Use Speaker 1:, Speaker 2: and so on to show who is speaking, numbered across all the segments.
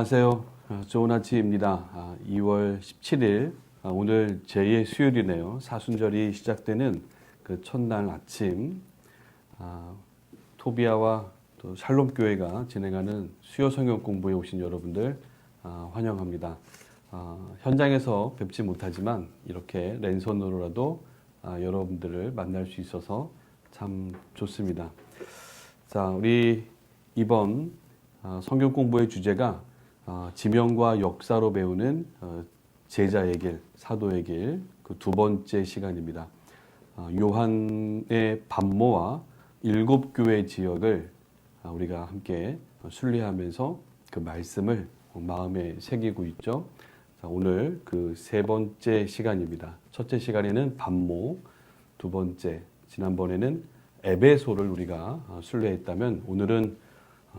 Speaker 1: 안녕하세요. 좋은 아침입니다. 2월 17일, 오늘 제2의 수요일이네요. 사순절이 시작되는 그 첫날 아침, 토비아와 또 샬롬교회가 진행하는 수요 성경 공부에 오신 여러분들 환영합니다. 현장에서 뵙지 못하지만 이렇게 랜선으로라도 여러분들을 만날 수 있어서 참 좋습니다. 자, 우리 이번 성경 공부의 주제가 지명과 역사로 배우는 제자의 길, 사도의 길, 그 두 번째 시간입니다. 요한의 반모와 7교회 지역을 우리가 함께 순례하면서 그 말씀을 마음에 새기고 있죠. 자, 오늘 그 세 번째 시간입니다. 첫째 시간에는 반모, 두 번째, 지난번에는 에베소를 우리가 순례했다면 오늘은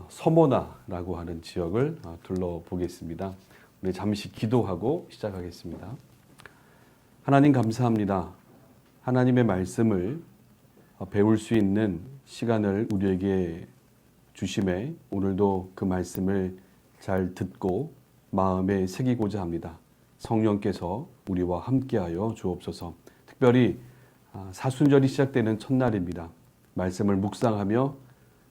Speaker 1: 서모나라고 하는 지역을 둘러보겠습니다. 우리 잠시 기도하고 시작하겠습니다. 하나님 감사합니다. 하나님의 말씀을 배울 수 있는 시간을 우리에게 주심에 오늘도 그 말씀을 잘 듣고 마음에 새기고자 합니다. 성령께서 우리와 함께하여 주옵소서. 특별히 사순절이 시작되는 첫날입니다. 말씀을 묵상하며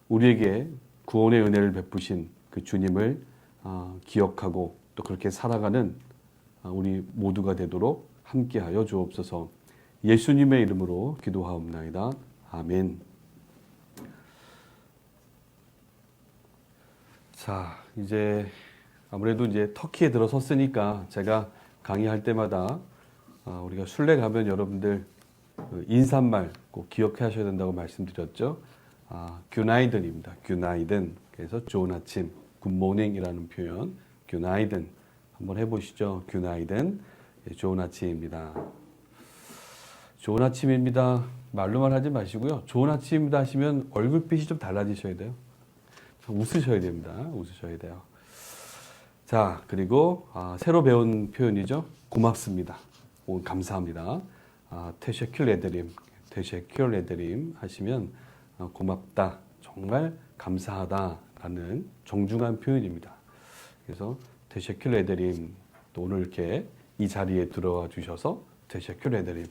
Speaker 1: 우리에게 구원의 은혜를 베푸신 그 주님을 기억하고 또 그렇게 살아가는 우리 모두가 되도록 함께하여 주옵소서. 예수님의 이름으로 기도하옵나이다. 아멘. 자, 이제 아무래도 이제 터키에 들어섰으니까 제가 강의할 때마다 우리가 순례 가면 여러분들 인사말 꼭 기억하셔야 된다고 말씀드렸죠. 굿나이든입니다. 굿나이든. 그래서 좋은 아침, 굿모닝이라는 표현, 굿나이든 한번 해보시죠. 굿나이든. 좋은 아침입니다. 좋은 아침입니다. 말로만 하지 마시고요. 좋은 아침입니다 하시면 얼굴빛이 좀 달라지셔야 돼요. 웃으셔야 됩니다. 웃으셔야 돼요. 자, 그리고 새로 배운 표현이죠. 고맙습니다. 오늘 감사합니다. 테셰큘레드림, 테셰큘레드림 하시면 고맙다, 정말 감사하다라는 정중한 표현입니다. 그래서 테셰큘레드림, 또 오늘 이렇게 이 자리에 들어와 주셔서 테셰큘레드림.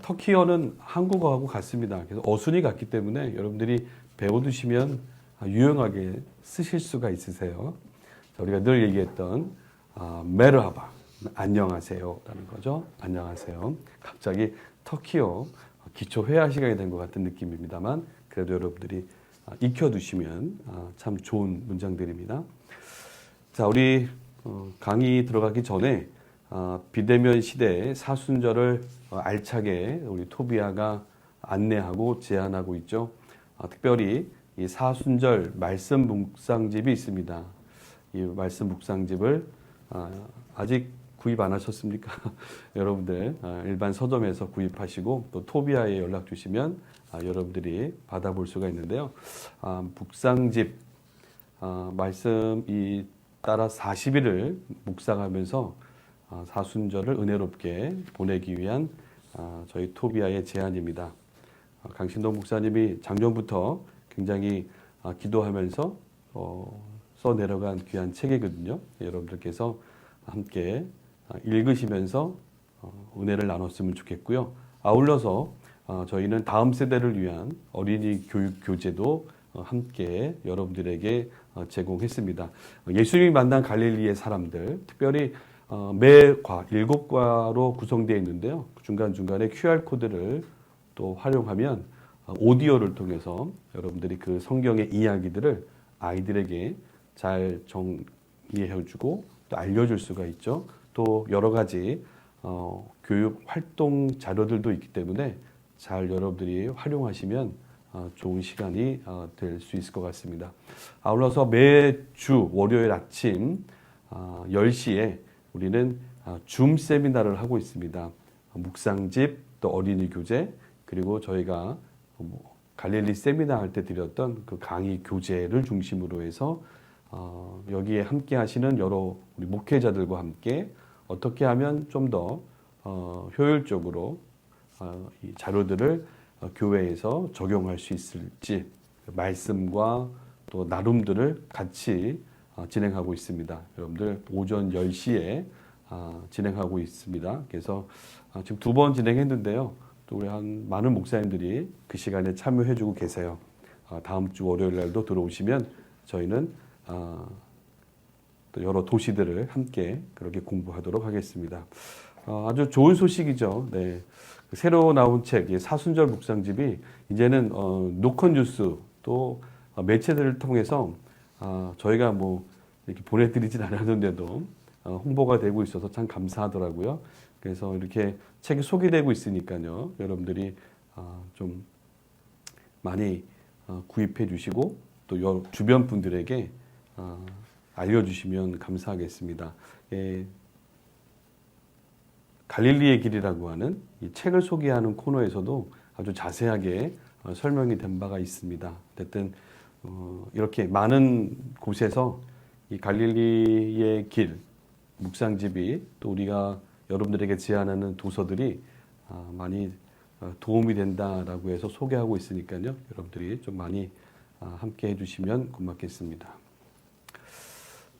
Speaker 1: 터키어는 한국어하고 같습니다. 그래서 어순이 같기 때문에 여러분들이 배워두시면 유용하게 쓰실 수가 있으세요. 자, 우리가 늘 얘기했던 메르하바, 안녕하세요라는 거죠. 안녕하세요. 갑자기 터키어 기초 회화 시간이 된 것 같은 느낌입니다만 그래도 여러분들이 익혀두시면 참 좋은 문장들입니다. 자, 우리 강의 들어가기 전에 비대면 시대의 사순절을 알차게 우리 토비아가 안내하고 제안하고 있죠. 특별히 이 사순절 말씀 묵상집이 있습니다. 이 말씀 묵상집을 아직 구입 안 하셨습니까? 여러분들 일반 서점에서 구입하시고 또 토비아에 연락 주시면 여러분들이 받아볼 수가 있는데요. 묵상집 말씀이 따라 40일을 묵상하면서 사순절을 은혜롭게 보내기 위한 저희 토비아의 제안입니다. 강신동 목사님이 작년부터 굉장히 기도하면서 써내려간 귀한 책이거든요. 여러분들께서 함께 읽으시면서 은혜를 나눴으면 좋겠고요. 아울러서 저희는 다음 세대를 위한 어린이 교육 교재도 함께 여러분들에게 제공했습니다. 예수님이 만난 갈릴리의 사람들, 특별히 매과 7과로 구성되어 있는데요. 중간중간에 QR코드를 또 활용하면 오디오를 통해서 여러분들이 그 성경의 이야기들을 아이들에게 잘 정리해주고 또 알려줄 수가 있죠. 또 여러 가지 교육 활동 자료들도 있기 때문에 잘 여러분들이 활용하시면 좋은 시간이 될 수 있을 것 같습니다. 아울러서 매주 월요일 아침 10시에 우리는 줌 세미나를 하고 있습니다. 묵상집, 또 어린이 교재, 그리고 저희가 갈릴리 세미나 할 때 드렸던 그 강의 교재를 중심으로 해서 여기에 함께 하시는 여러 우리 목회자들과 함께 어떻게 하면 좀 더 효율적으로 이 자료들을 교회에서 적용할 수 있을지 말씀과 또 나름들을 같이 진행하고 있습니다. 여러분들 오전 10시에 진행하고 있습니다. 그래서 지금 2번 진행했는데요. 또 우리 많은 목사님들이 그 시간에 참여해주고 계세요. 다음 주 월요일 날도 들어오시면 저희는 또 여러 도시들을 함께 그렇게 공부하도록 하겠습니다. 아주 좋은 소식이죠. 네. 새로 나온 책, 사순절 묵상집이 이제는 노컷 뉴스 또 매체들을 통해서 저희가 뭐 이렇게 보내드리진 않았는데도 홍보가 되고 있어서 참 감사하더라고요. 그래서 이렇게 책이 소개되고 있으니까요. 여러분들이 좀 많이 구입해 주시고 또 주변 분들에게 알려주시면 감사하겠습니다. 갈릴리의 길이라고 하는 이 책을 소개하는 코너에서도 아주 자세하게 설명이 된 바가 있습니다. 어쨌든 이렇게 많은 곳에서 이 갈릴리의 길 묵상집이 또 우리가 여러분들에게 제안하는 도서들이 많이 도움이 된다라고 해서 소개하고 있으니까요. 여러분들이 좀 많이 함께 해주시면 고맙겠습니다.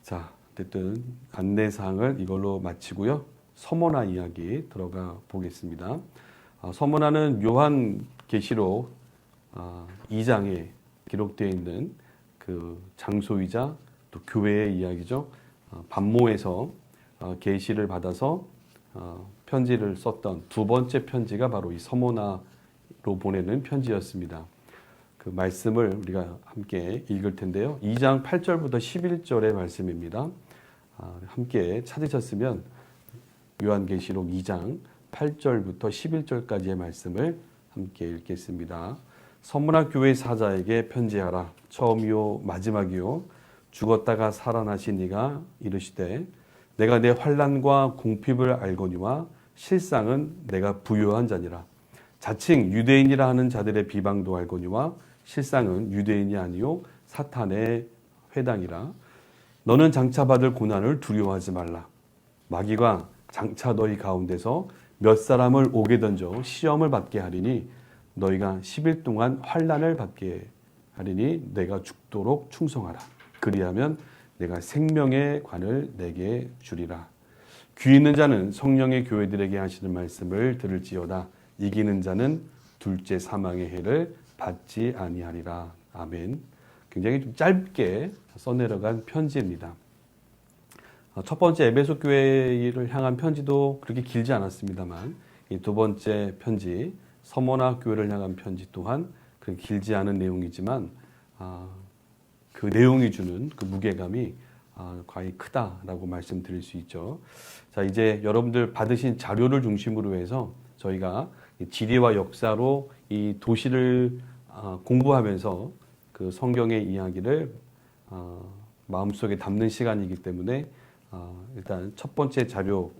Speaker 1: 자, 어쨌든 안내사항을 이걸로 마치고요. 서머나 이야기 들어가 보겠습니다. 서머나는 요한계시록 2장에 기록되어 있는 그 장소이자 또 교회의 이야기죠. 반모에서 계시를 받아서 편지를 썼던 두 번째 편지가 바로 이 서머나로 보내는 편지였습니다. 그 말씀을 우리가 함께 읽을 텐데요. 2장 8절부터 11절의 말씀입니다. 함께 찾으셨으면 요한계시록 2장 8절부터 11절까지의 말씀을 함께 읽겠습니다. 서머나 교회 사자에게 편지하라. 처음이요 마지막이요 죽었다가 살아나신 이가 이르시되 내가 내 환난과 궁핍을 알거니와 실상은 내가 부요한 자니라. 자칭 유대인이라 하는 자들의 비방도 알거니와 실상은 유대인이 아니요 사탄의 회당이라. 너는 장차 받을 고난을 두려워하지 말라. 마귀가 장차 너희 가운데서 몇 사람을 옥에 던져 시험을 받게 하리니 너희가 10일 동안 환난을 받게 하리니 내가 죽도록 충성하라. 그리하면 내가 생명의 관을 내게 주리라. 귀 있는 자는 성령의 교회들에게 하시는 말씀을 들을지어다. 이기는 자는 둘째 사망의 해를 받지 아니하리라. 아멘. 굉장히 좀 짧게 써내려간 편지입니다. 첫 번째 에베소 교회를 향한 편지도 그렇게 길지 않았습니다만 이 두 번째 편지 서머나 교회를 향한 편지 또한 그렇게 길지 않은 내용이지만 그 내용이 주는 그 무게감이 과히 크다라고 말씀드릴 수 있죠. 자, 이제 여러분들 받으신 자료를 중심으로 해서 저희가 지리와 역사로 이 도시를 공부하면서 그 성경의 이야기를 마음속에 담는 시간이기 때문에 일단 첫 번째 자료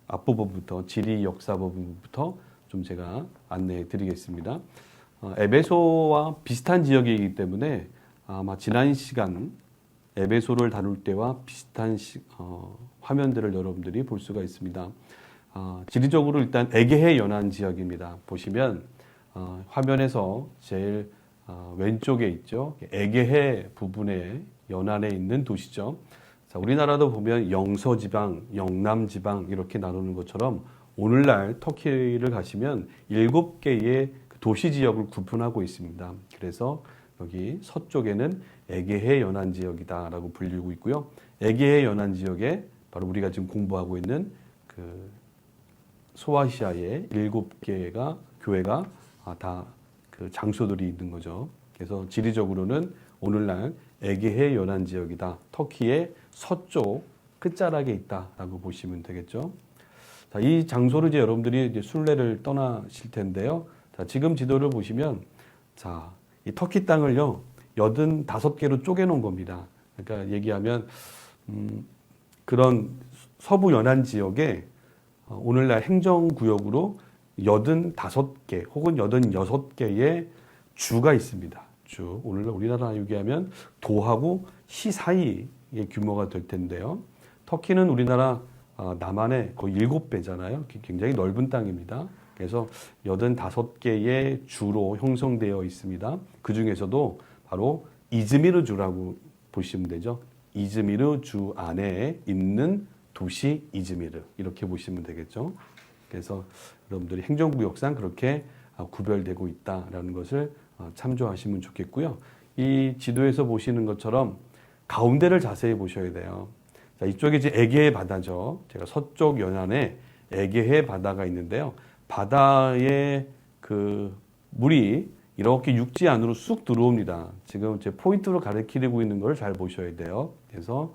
Speaker 1: 앞부분부터 지리 역사 부분부터 좀 제가 안내해 드리겠습니다. 에베소와 비슷한 지역이기 때문에 아마 지난 시간 에베소를 다룰 때와 비슷한 화면들을 여러분들이 볼 수가 있습니다. 지리적으로 일단 에게해 연안 지역입니다. 보시면 화면에서 제일 왼쪽에 있죠. 에게해 부분에 연안에 있는 도시죠. 자, 우리나라도 보면 영서지방, 영남지방 이렇게 나누는 것처럼 오늘날 터키를 가시면 7개의 도시 지역을 구분하고 있습니다. 그래서 여기 서쪽에는 에게해 연안 지역이다라고 불리고 있고요. 에게해 연안 지역에 바로 우리가 지금 공부하고 있는 그 소아시아의 7개가 교회가 다 그 장소들이 있는 거죠. 그래서 지리적으로는 오늘날 에게해 연안 지역이다. 터키의 서쪽 끝자락에 있다라고 보시면 되겠죠. 자, 이 장소를 이제 여러분들이 이제 순례를 떠나실 텐데요. 자, 지금 지도를 보시면 자, 이 터키 땅을요 85개로 쪼개놓은 겁니다. 그러니까 얘기하면 그런 서부 연안 지역에 오늘날 행정구역으로 85개 혹은 86개의 주가 있습니다. 주. 오늘날 우리나라 얘기하면 도하고 시 사이의 규모가 될 텐데요. 터키는 우리나라 남한의 거의 7배잖아요. 굉장히 넓은 땅입니다. 그래서 85개의 주로 형성되어 있습니다. 그 중에서도 바로 이즈미르 주라고 보시면 되죠. 이즈미르 주 안에 있는 도시 이즈미르 이렇게 보시면 되겠죠. 그래서 여러분들이 행정구역상 그렇게 구별되고 있다라는 것을 참조하시면 좋겠고요. 이 지도에서 보시는 것처럼 가운데를 자세히 보셔야 돼요. 자, 이쪽에 이제 에게해 바다죠. 제가 서쪽 연안에 에게해 바다가 있는데요. 바다에 그 물이 이렇게 육지 안으로 쑥 들어옵니다. 지금 제 포인트로 가리키고 있는 걸 잘 보셔야 돼요. 그래서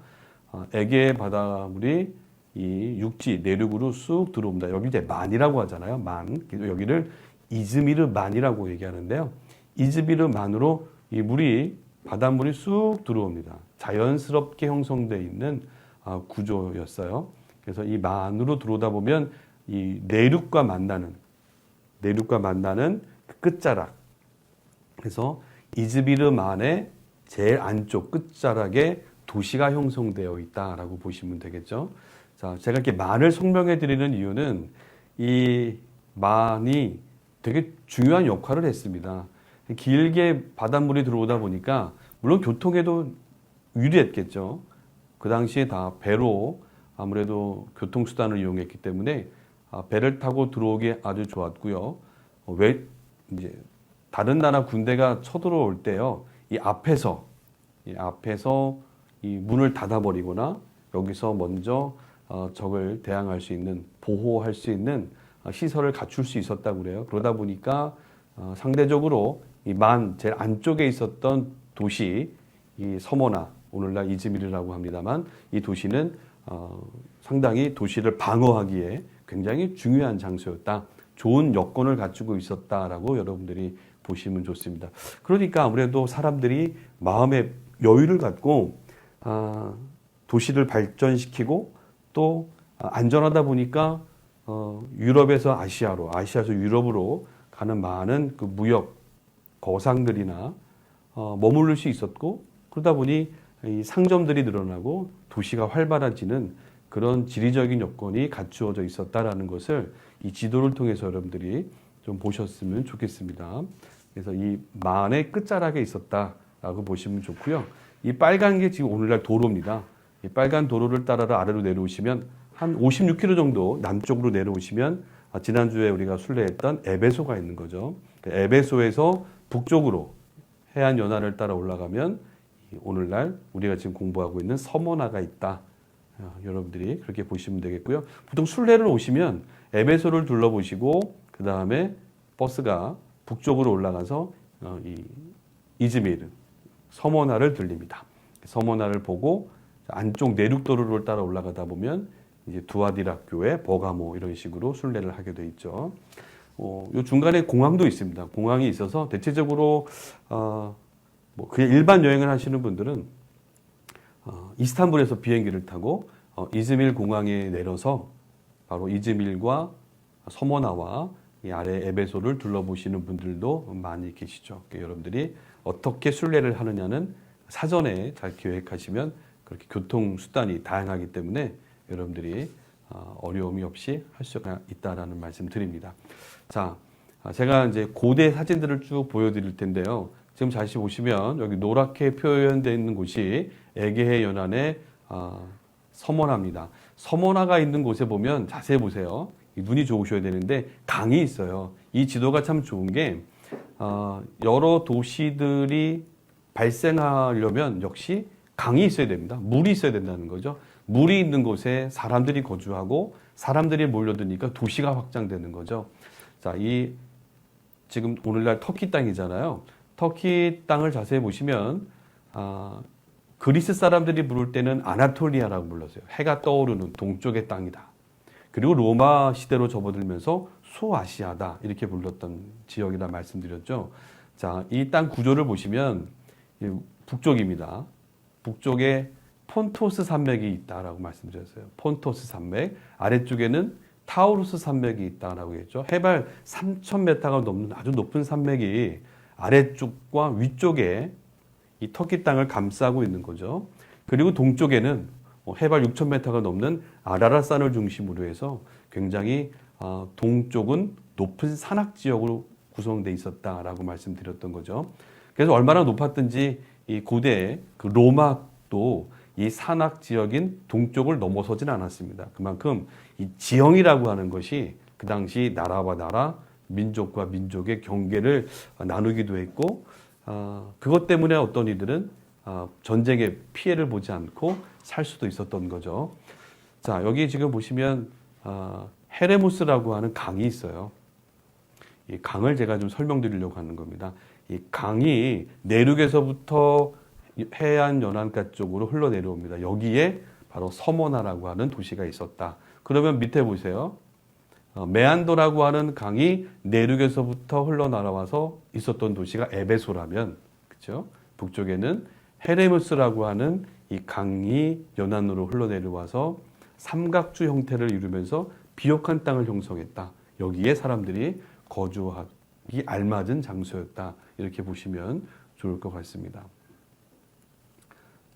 Speaker 1: 에게해 바다물이 이 육지 내륙으로 쑥 들어옵니다. 여기 이제 만이라고 하잖아요. 만. 여기를 이즈미르 만이라고 얘기하는데요. 이즈미르 만으로 이 물이 바닷물이 쑥 들어옵니다. 자연스럽게 형성되어 있는 구조였어요. 그래서 이 만으로 들어오다 보면 이 내륙과 만나는 그 끝자락. 그래서 이즈미르 만의 제일 안쪽 끝자락에 도시가 형성되어 있다라고 보시면 되겠죠. 자, 제가 이렇게 만을 설명해 드리는 이유는 이 만이 되게 중요한 역할을 했습니다. 길게 바닷물이 들어오다 보니까 물론 교통에도 유리했겠죠. 그 당시에 다 배로 아무래도 교통수단을 이용했기 때문에 배를 타고 들어오기 아주 좋았고요. 왜 이제 다른 나라 군대가 쳐들어올 때요, 이 앞에서 이 문을 닫아버리거나 여기서 먼저 적을 대항할 수 있는, 보호할 수 있는 시설을 갖출 수 있었다고 그래요. 그러다 보니까 상대적으로 이 만 제일 안쪽에 있었던 도시, 이 서모나, 오늘날 이즈미르라고 합니다만, 이 도시는 상당히 도시를 방어하기에 굉장히 중요한 장소였다. 좋은 여건을 갖추고 있었다라고 여러분들이 보시면 좋습니다. 그러니까 아무래도 사람들이 마음의 여유를 갖고 도시를 발전시키고 또 안전하다 보니까 유럽에서 아시아로, 아시아에서 유럽으로 가는 많은 그 무역 거상들이나 머무를 수 있었고, 그러다 보니 이 상점들이 늘어나고 도시가 활발해지는 그런 지리적인 여건이 갖추어져 있었다라는 것을 이 지도를 통해서 여러분들이 좀 보셨으면 좋겠습니다. 그래서 이 만의 끝자락에 있었다라고 보시면 좋고요. 이 빨간 게 지금 오늘날 도로입니다. 이 빨간 도로를 따라 아래로 내려오시면 한 56km 정도 남쪽으로 내려오시면 지난주에 우리가 순례했던 에베소가 있는 거죠. 에베소에서 북쪽으로 해안 연안을 따라 올라가면 오늘날 우리가 지금 공부하고 있는 서모나가 있다. 여러분들이 그렇게 보시면 되겠고요. 보통 순례를 오시면 에베소를 둘러보시고 그 다음에 버스가 북쪽으로 올라가서 이 이즈미르, 서모나를 들립니다. 서모나를 보고 안쪽 내륙도로를 따라 올라가다 보면 이제 두아디라 교회, 버가모 이런 식으로 순례를 하게 돼 있죠. 요 중간에 공항도 있습니다. 공항이 있어서 대체적으로 뭐 그냥 일반 여행을 하시는 분들은 이스탄불에서 비행기를 타고 이즈밀 공항에 내려서 바로 이즈밀과 서모나와 이 아래 에베소를 둘러보시는 분들도 많이 계시죠. 여러분들이 어떻게 순례를 하느냐는 사전에 잘 계획하시면 그렇게 교통 수단이 다양하기 때문에 여러분들이 어려움이 없이 할 수가 있다라는 말씀 드립니다. 자, 제가 이제 고대 사진들을 쭉 보여드릴 텐데요. 지금 다시 보시면 여기 노랗게 표현되어 있는 곳이 에게해 연안의 서모나입니다. 서모나가 있는 곳에 보면 자세히 보세요. 눈이 좋으셔야 되는데 강이 있어요. 이 지도가 참 좋은 게 여러 도시들이 발생하려면 역시 강이 있어야 됩니다. 물이 있어야 된다는 거죠. 물이 있는 곳에 사람들이 거주하고 사람들이 몰려드니까 도시가 확장되는 거죠. 자, 이 지금 오늘날 터키 땅이잖아요. 터키 땅을 자세히 보시면 그리스 사람들이 부를 때는 아나톨리아라고 불렀어요. 해가 떠오르는 동쪽의 땅이다. 그리고 로마 시대로 접어들면서 소아시아다 이렇게 불렀던 지역이라 말씀드렸죠. 자, 이 땅 구조를 보시면 북쪽입니다. 북쪽에 폰토스 산맥이 있다라고 말씀드렸어요. 폰토스 산맥. 아래쪽에는 타우루스 산맥이 있다라고 했죠. 해발 3,000m가 넘는 아주 높은 산맥이 아래쪽과 위쪽에 이 터키 땅을 감싸고 있는 거죠. 그리고 동쪽에는 해발 6,000m가 넘는 아라랏산을 중심으로 해서 굉장히 동쪽은 높은 산악 지역으로 구성되어 있었다라고 말씀드렸던 거죠. 그래서 얼마나 높았든지 이 고대 그 로마도 이 산악 지역인 동쪽을 넘어서진 않았습니다. 그만큼 이 지형이라고 하는 것이 그 당시 나라와 나라, 민족과 민족의 경계를 나누기도 했고, 그것 때문에 어떤 이들은 전쟁에 피해를 보지 않고 살 수도 있었던 거죠. 자, 여기 지금 보시면 헤레무스라고 하는 강이 있어요. 이 강을 제가 좀 설명드리려고 하는 겁니다. 이 강이 내륙에서부터 해안 연안가 쪽으로 흘러내려옵니다. 여기에 바로 서모나라고 하는 도시가 있었다. 그러면 밑에 보세요. 메안도라고 하는 강이 내륙에서부터 흘러나와서 있었던 도시가 에베소라면, 그렇죠? 북쪽에는 헤레무스라고 하는 이 강이 연안으로 흘러내려와서 삼각주 형태를 이루면서 비옥한 땅을 형성했다. 여기에 사람들이 거주하기 알맞은 장소였다. 이렇게 보시면 좋을 것 같습니다.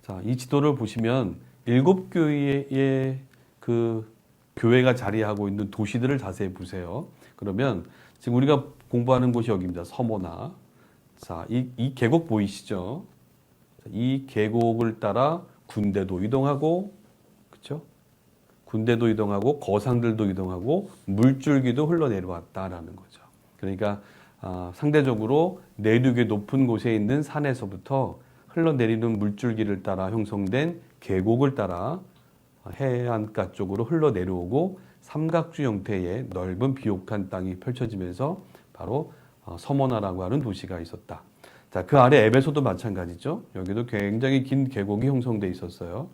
Speaker 1: 자, 이 지도를 보시면 7교회의 그 교회가 자리하고 있는 도시들을 자세히 보세요. 그러면 지금 우리가 공부하는 곳이 여기입니다. 서모나. 자, 이 계곡 보이시죠? 이 계곡을 따라 군대도 이동하고, 그렇죠? 군대도 이동하고 거상들도 이동하고 물줄기도 흘러내려왔다라는 거죠. 그러니까 상대적으로 내륙의 높은 곳에 있는 산에서부터 흘러내리는 물줄기를 따라 형성된 계곡을 따라 해안가 쪽으로 흘러내려오고 삼각주 형태의 넓은 비옥한 땅이 펼쳐지면서 바로 서모나라고 하는 도시가 있었다. 자, 그 아래 에베소도 마찬가지죠. 여기도 굉장히 긴 계곡이 형성돼 있었어요.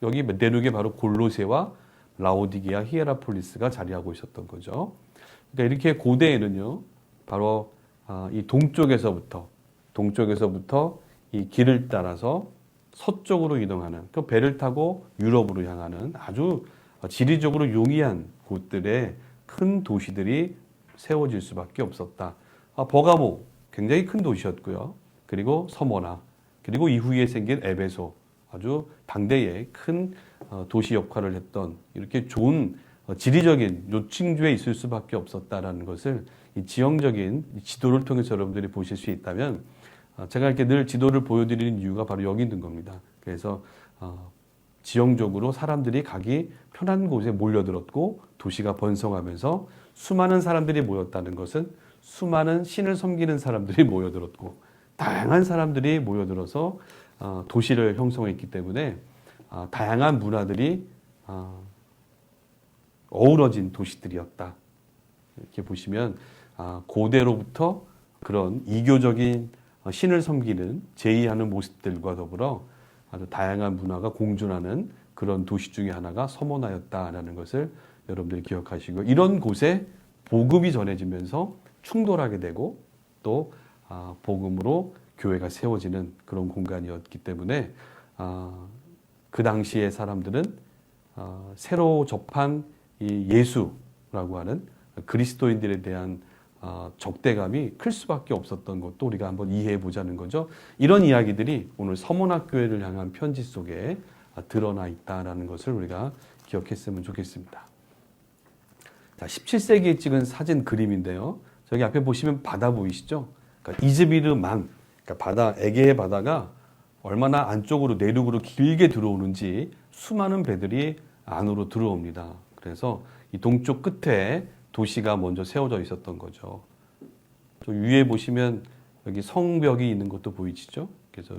Speaker 1: 여기 내륙에 바로 골로새와 라오디게아, 히에라폴리스가 자리하고 있었던 거죠. 그러니까 이렇게 고대에는요, 바로 이 동쪽에서부터 이 길을 따라서 서쪽으로 이동하는, 그 배를 타고 유럽으로 향하는 아주 지리적으로 용이한 곳들에 큰 도시들이 세워질 수밖에 없었다. 버가모 굉장히 큰 도시였고요. 그리고 서모나, 그리고 이후에 생긴 에베소, 아주 당대의 큰 도시 역할을 했던 이렇게 좋은 지리적인 요충지에 있을 수밖에 없었다라는 것을 이 지형적인 지도를 통해서 여러분들이 보실 수 있다면, 제가 이렇게 늘 지도를 보여드리는 이유가 바로 여기 있는 겁니다. 그래서 지형적으로 사람들이 가기 편한 곳에 몰려들었고 도시가 번성하면서 수많은 사람들이 모였다는 것은 수많은 신을 섬기는 사람들이 모여들었고 다양한 사람들이 모여들어서 도시를 형성했기 때문에 다양한 문화들이 어우러진 도시들이었다. 이렇게 보시면 고대로부터 그런 이교적인 신을 섬기는 제의하는 모습들과 더불어 아주 다양한 문화가 공존하는 그런 도시 중에 하나가 서모나였다라는 것을 여러분들이 기억하시고, 이런 곳에 복음이 전해지면서 충돌하게 되고 또 복음으로 교회가 세워지는 그런 공간이었기 때문에 그 당시의 사람들은 새로 접한 이 예수라고 하는 그리스도인들에 대한 적대감이 클 수밖에 없었던 것도 우리가 한번 이해해 보자는 거죠. 이런 이야기들이 오늘 서모나 교회를 향한 편지 속에 드러나 있다라는 것을 우리가 기억했으면 좋겠습니다. 자, 17세기에 찍은 사진 그림인데요. 저기 앞에 보시면 바다 보이시죠? 그러니까 이즈미르만, 그러니까 바다, 에게의 바다가 얼마나 안쪽으로 내륙으로 길게 들어오는지 수많은 배들이 안으로 들어옵니다. 그래서 이 동쪽 끝에 도시가 먼저 세워져 있었던 거죠. 저 위에 보시면 여기 성벽이 있는 것도 보이시죠? 그래서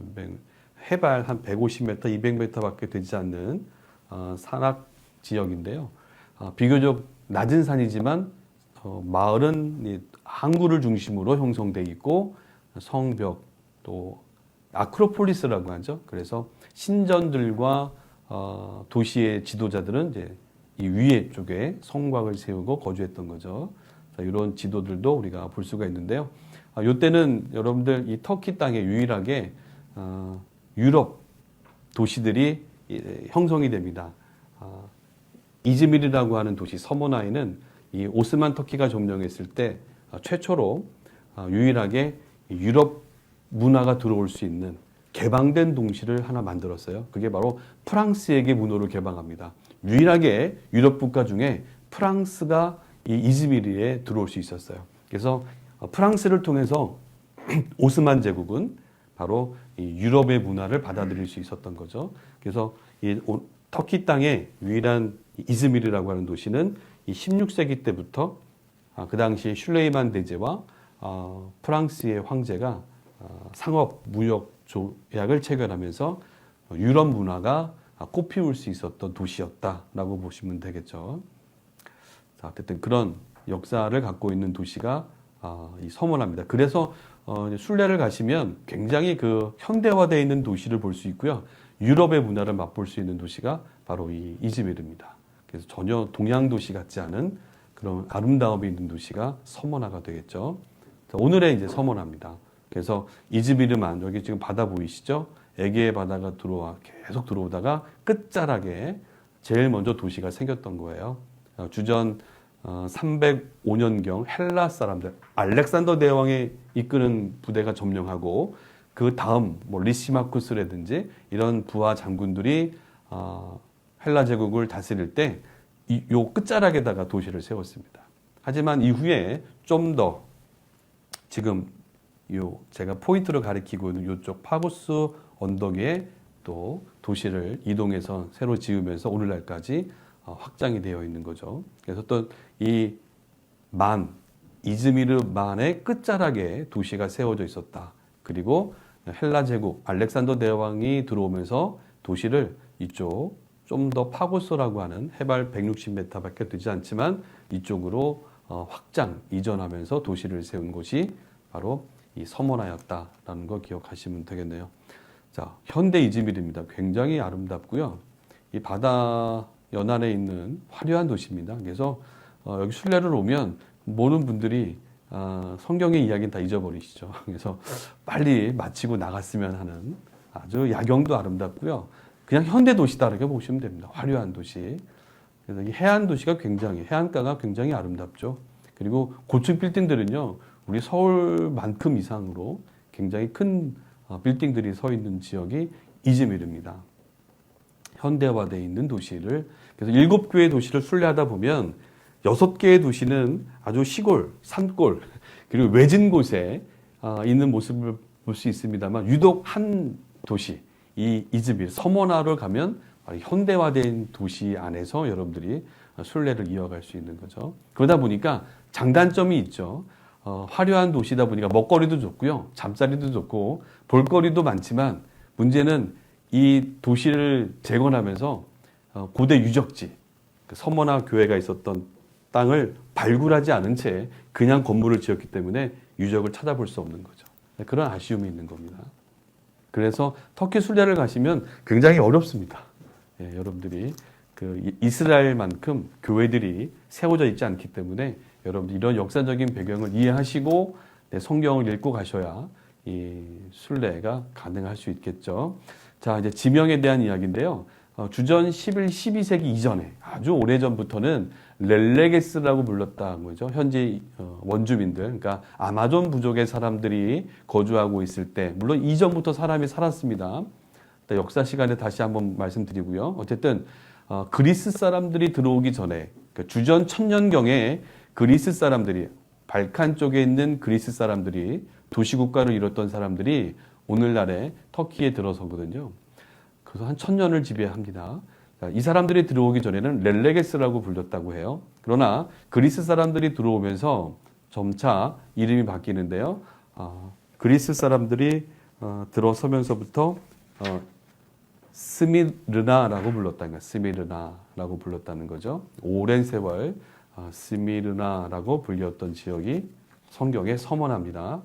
Speaker 1: 해발 한 150m, 200m밖에 되지 않는 산악 지역인데요. 비교적 낮은 산이지만 마을은 항구를 중심으로 형성돼 있고 성벽 또 아크로폴리스라고 하죠. 그래서 신전들과 도시의 지도자들은 이제 이 위에 쪽에 성곽을 세우고 거주했던 거죠. 자, 이런 지도들도 우리가 볼 수가 있는데요. 이때는 여러분들 이 터키 땅에 유일하게 유럽 도시들이 형성이 됩니다. 이즈미르라고 하는 도시 서모나에는 이 오스만 터키가 점령했을 때 최초로 유일하게 유럽 문화가 들어올 수 있는 개방된 동시를 하나 만들었어요. 그게 바로 프랑스에게 문호를 개방합니다. 유일하게 유럽 국가 중에 프랑스가 이 이즈미르에 들어올 수 있었어요. 그래서 프랑스를 통해서 오스만 제국은 바로 이 유럽의 문화를 받아들일 수 있었던 거죠. 그래서 이 터키 땅의 유일한 이즈미르라고 하는 도시는 이 16세기 때부터 그 당시 슐레이만 대제와 프랑스의 황제가 상업 무역 조약을 체결하면서 유럽 문화가 꽃피울 수 있었던 도시였다라고 보시면 되겠죠. 자, 어쨌든 그런 역사를 갖고 있는 도시가 이 서머나입니다. 그래서 순례를 가시면 굉장히 그 현대화되어 있는 도시를 볼 수 있고요. 유럽의 문화를 맛볼 수 있는 도시가 바로 이 이즈미르입니다. 그래서 전혀 동양 도시 같지 않은 그런 아름다움이 있는 도시가 서머나가 되겠죠. 자, 오늘의 이제 서머나입니다. 그래서 이즈미르만 여기 지금 바다 보이시죠? 에게의 바다가 계속 들어오다가 끝자락에 제일 먼저 도시가 생겼던 거예요. 주전 305년경 헬라 사람들, 알렉산더 대왕이 이끄는 부대가 점령하고 그 다음 뭐 리시마쿠스라든지 이런 부하 장군들이 헬라 제국을 다스릴 때 요 끝자락에다가 도시를 세웠습니다. 하지만 이후에 좀 더 지금 요 제가 포인트로 가리키고 있는 요쪽 파고스 언덕 위에 또 도시를 이동해서 새로 지으면서 오늘날까지 확장이 되어 있는 거죠. 그래서 또 이 이즈미르만의 끝자락에 도시가 세워져 있었다. 그리고 헬라 제국 알렉산더 대왕이 들어오면서 도시를 이쪽 좀 더 파고스라고 하는 해발 160m밖에 되지 않지만 이쪽으로 확장 이전하면서 도시를 세운 곳이 바로 이 서머나였다라는 거 기억하시면 되겠네요. 자, 현대 이즈미르입니다. 굉장히 아름답고요. 이 바다 연안에 있는 화려한 도시입니다. 그래서 여기 순례를 오면 모든 분들이 성경의 이야기는 다 잊어버리시죠. 그래서 빨리 마치고 나갔으면 하는 아주 야경도 아름답고요. 그냥 현대 도시다 이렇게 보시면 됩니다. 화려한 도시. 그래서 이 해안 도시가 해안가가 굉장히 아름답죠. 그리고 고층 빌딩들은요, 우리 서울만큼 이상으로 굉장히 큰 빌딩들이 서 있는 지역이 이즈미르입니다. 현대화되어 있는 도시를, 그래서 7개의 도시를 순례하다 보면 6개의 도시는 아주 시골, 산골, 그리고 외진 곳에 있는 모습을 볼 수 있습니다만, 유독 한 도시, 이 이즈미르, 서머나를 가면 현대화된 도시 안에서 여러분들이 순례를 이어갈 수 있는 거죠. 그러다 보니까 장단점이 있죠. 화려한 도시다 보니까 먹거리도 좋고요. 잠자리도 좋고 볼거리도 많지만 문제는 이 도시를 재건하면서 고대 유적지, 서머나 교회가 있었던 땅을 발굴하지 않은 채 그냥 건물을 지었기 때문에 유적을 찾아볼 수 없는 거죠. 그런 아쉬움이 있는 겁니다. 그래서 터키 순례를 가시면 굉장히 어렵습니다. 예, 여러분들이 그 이스라엘만큼 교회들이 세워져 있지 않기 때문에 여러분들 이런 역사적인 배경을 이해하시고 성경을 읽고 가셔야 이 순례가 가능할 수 있겠죠. 자, 이제 지명에 대한 이야기인데요. 주전 11, 12세기 이전에 아주 오래전부터는 렐레게스라고 불렀다는 거죠. 현지 원주민들, 그러니까 아마존 부족의 사람들이 거주하고 있을 때, 물론 이전부터 사람이 살았습니다. 역사 시간에 다시 한번 말씀드리고요. 어쨌든 그리스 사람들이 들어오기 전에 주전 1000년경에 그리스 사람들이, 발칸 쪽에 있는 그리스 사람들이, 도시국가를 이뤘던 사람들이 오늘날의 터키에 들어서거든요. 그래서 한 1000년을 지배합니다. 이 사람들이 들어오기 전에는 렐레게스라고 불렸다고 해요. 그러나 그리스 사람들이 들어오면서 점차 이름이 바뀌는데요. 그리스 사람들이 들어서면서부터 스미르나라고 불렀다는 거예요. 스미르나라고 불렀다는 거죠. 오랜 세월 스미르나라고 불렸던 지역이 성경의 서머나입니다.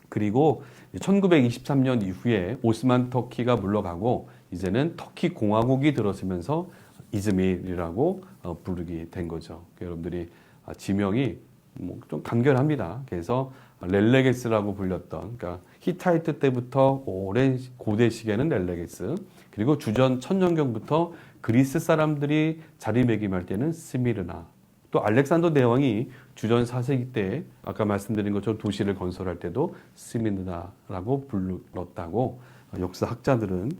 Speaker 1: 그리고 1923년 이후에 오스만 터키가 물러가고 이제는 터키 공화국이 들어서면서 이즈미르라고 부르게 된 거죠. 여러분들이 지명이 좀 간결합니다. 그래서 렐레게스라고 불렸던, 그러니까 히타이트 때부터 오랜 고대 시기에는 렐레게스, 그리고 주전 1000년경부터 그리스 사람들이 자리매김할 때는 스미르나, 또 알렉산더 대왕이 주전 4세기 때 아까 말씀드린 것처럼 도시를 건설할 때도 스미르나라고 불렀다고 역사학자들은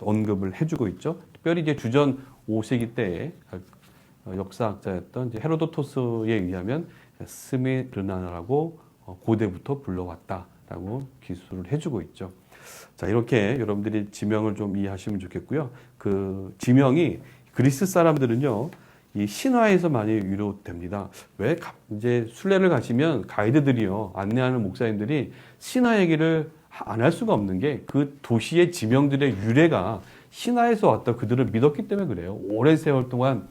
Speaker 1: 언급을 해주고 있죠. 특별히 이제 주전 5세기 때의 역사학자였던 이제 헤로도토스에 의하면 스미르나라고 고대부터 불러왔다라는 라고 기술을 해주고 있죠. 자, 이렇게 여러분들이 지명을 좀 이해하시면 좋겠고요. 그 지명이 그리스 사람들은요, 이 신화에서 많이 위로됩니다. 왜? 이제 순례를 가시면 가이드들이요, 안내하는 목사님들이 신화 얘기를 안 할 수가 없는 게 그 도시의 지명들의 유래가 신화에서 왔다 그들을 믿었기 때문에 그래요. 오랜 세월 동안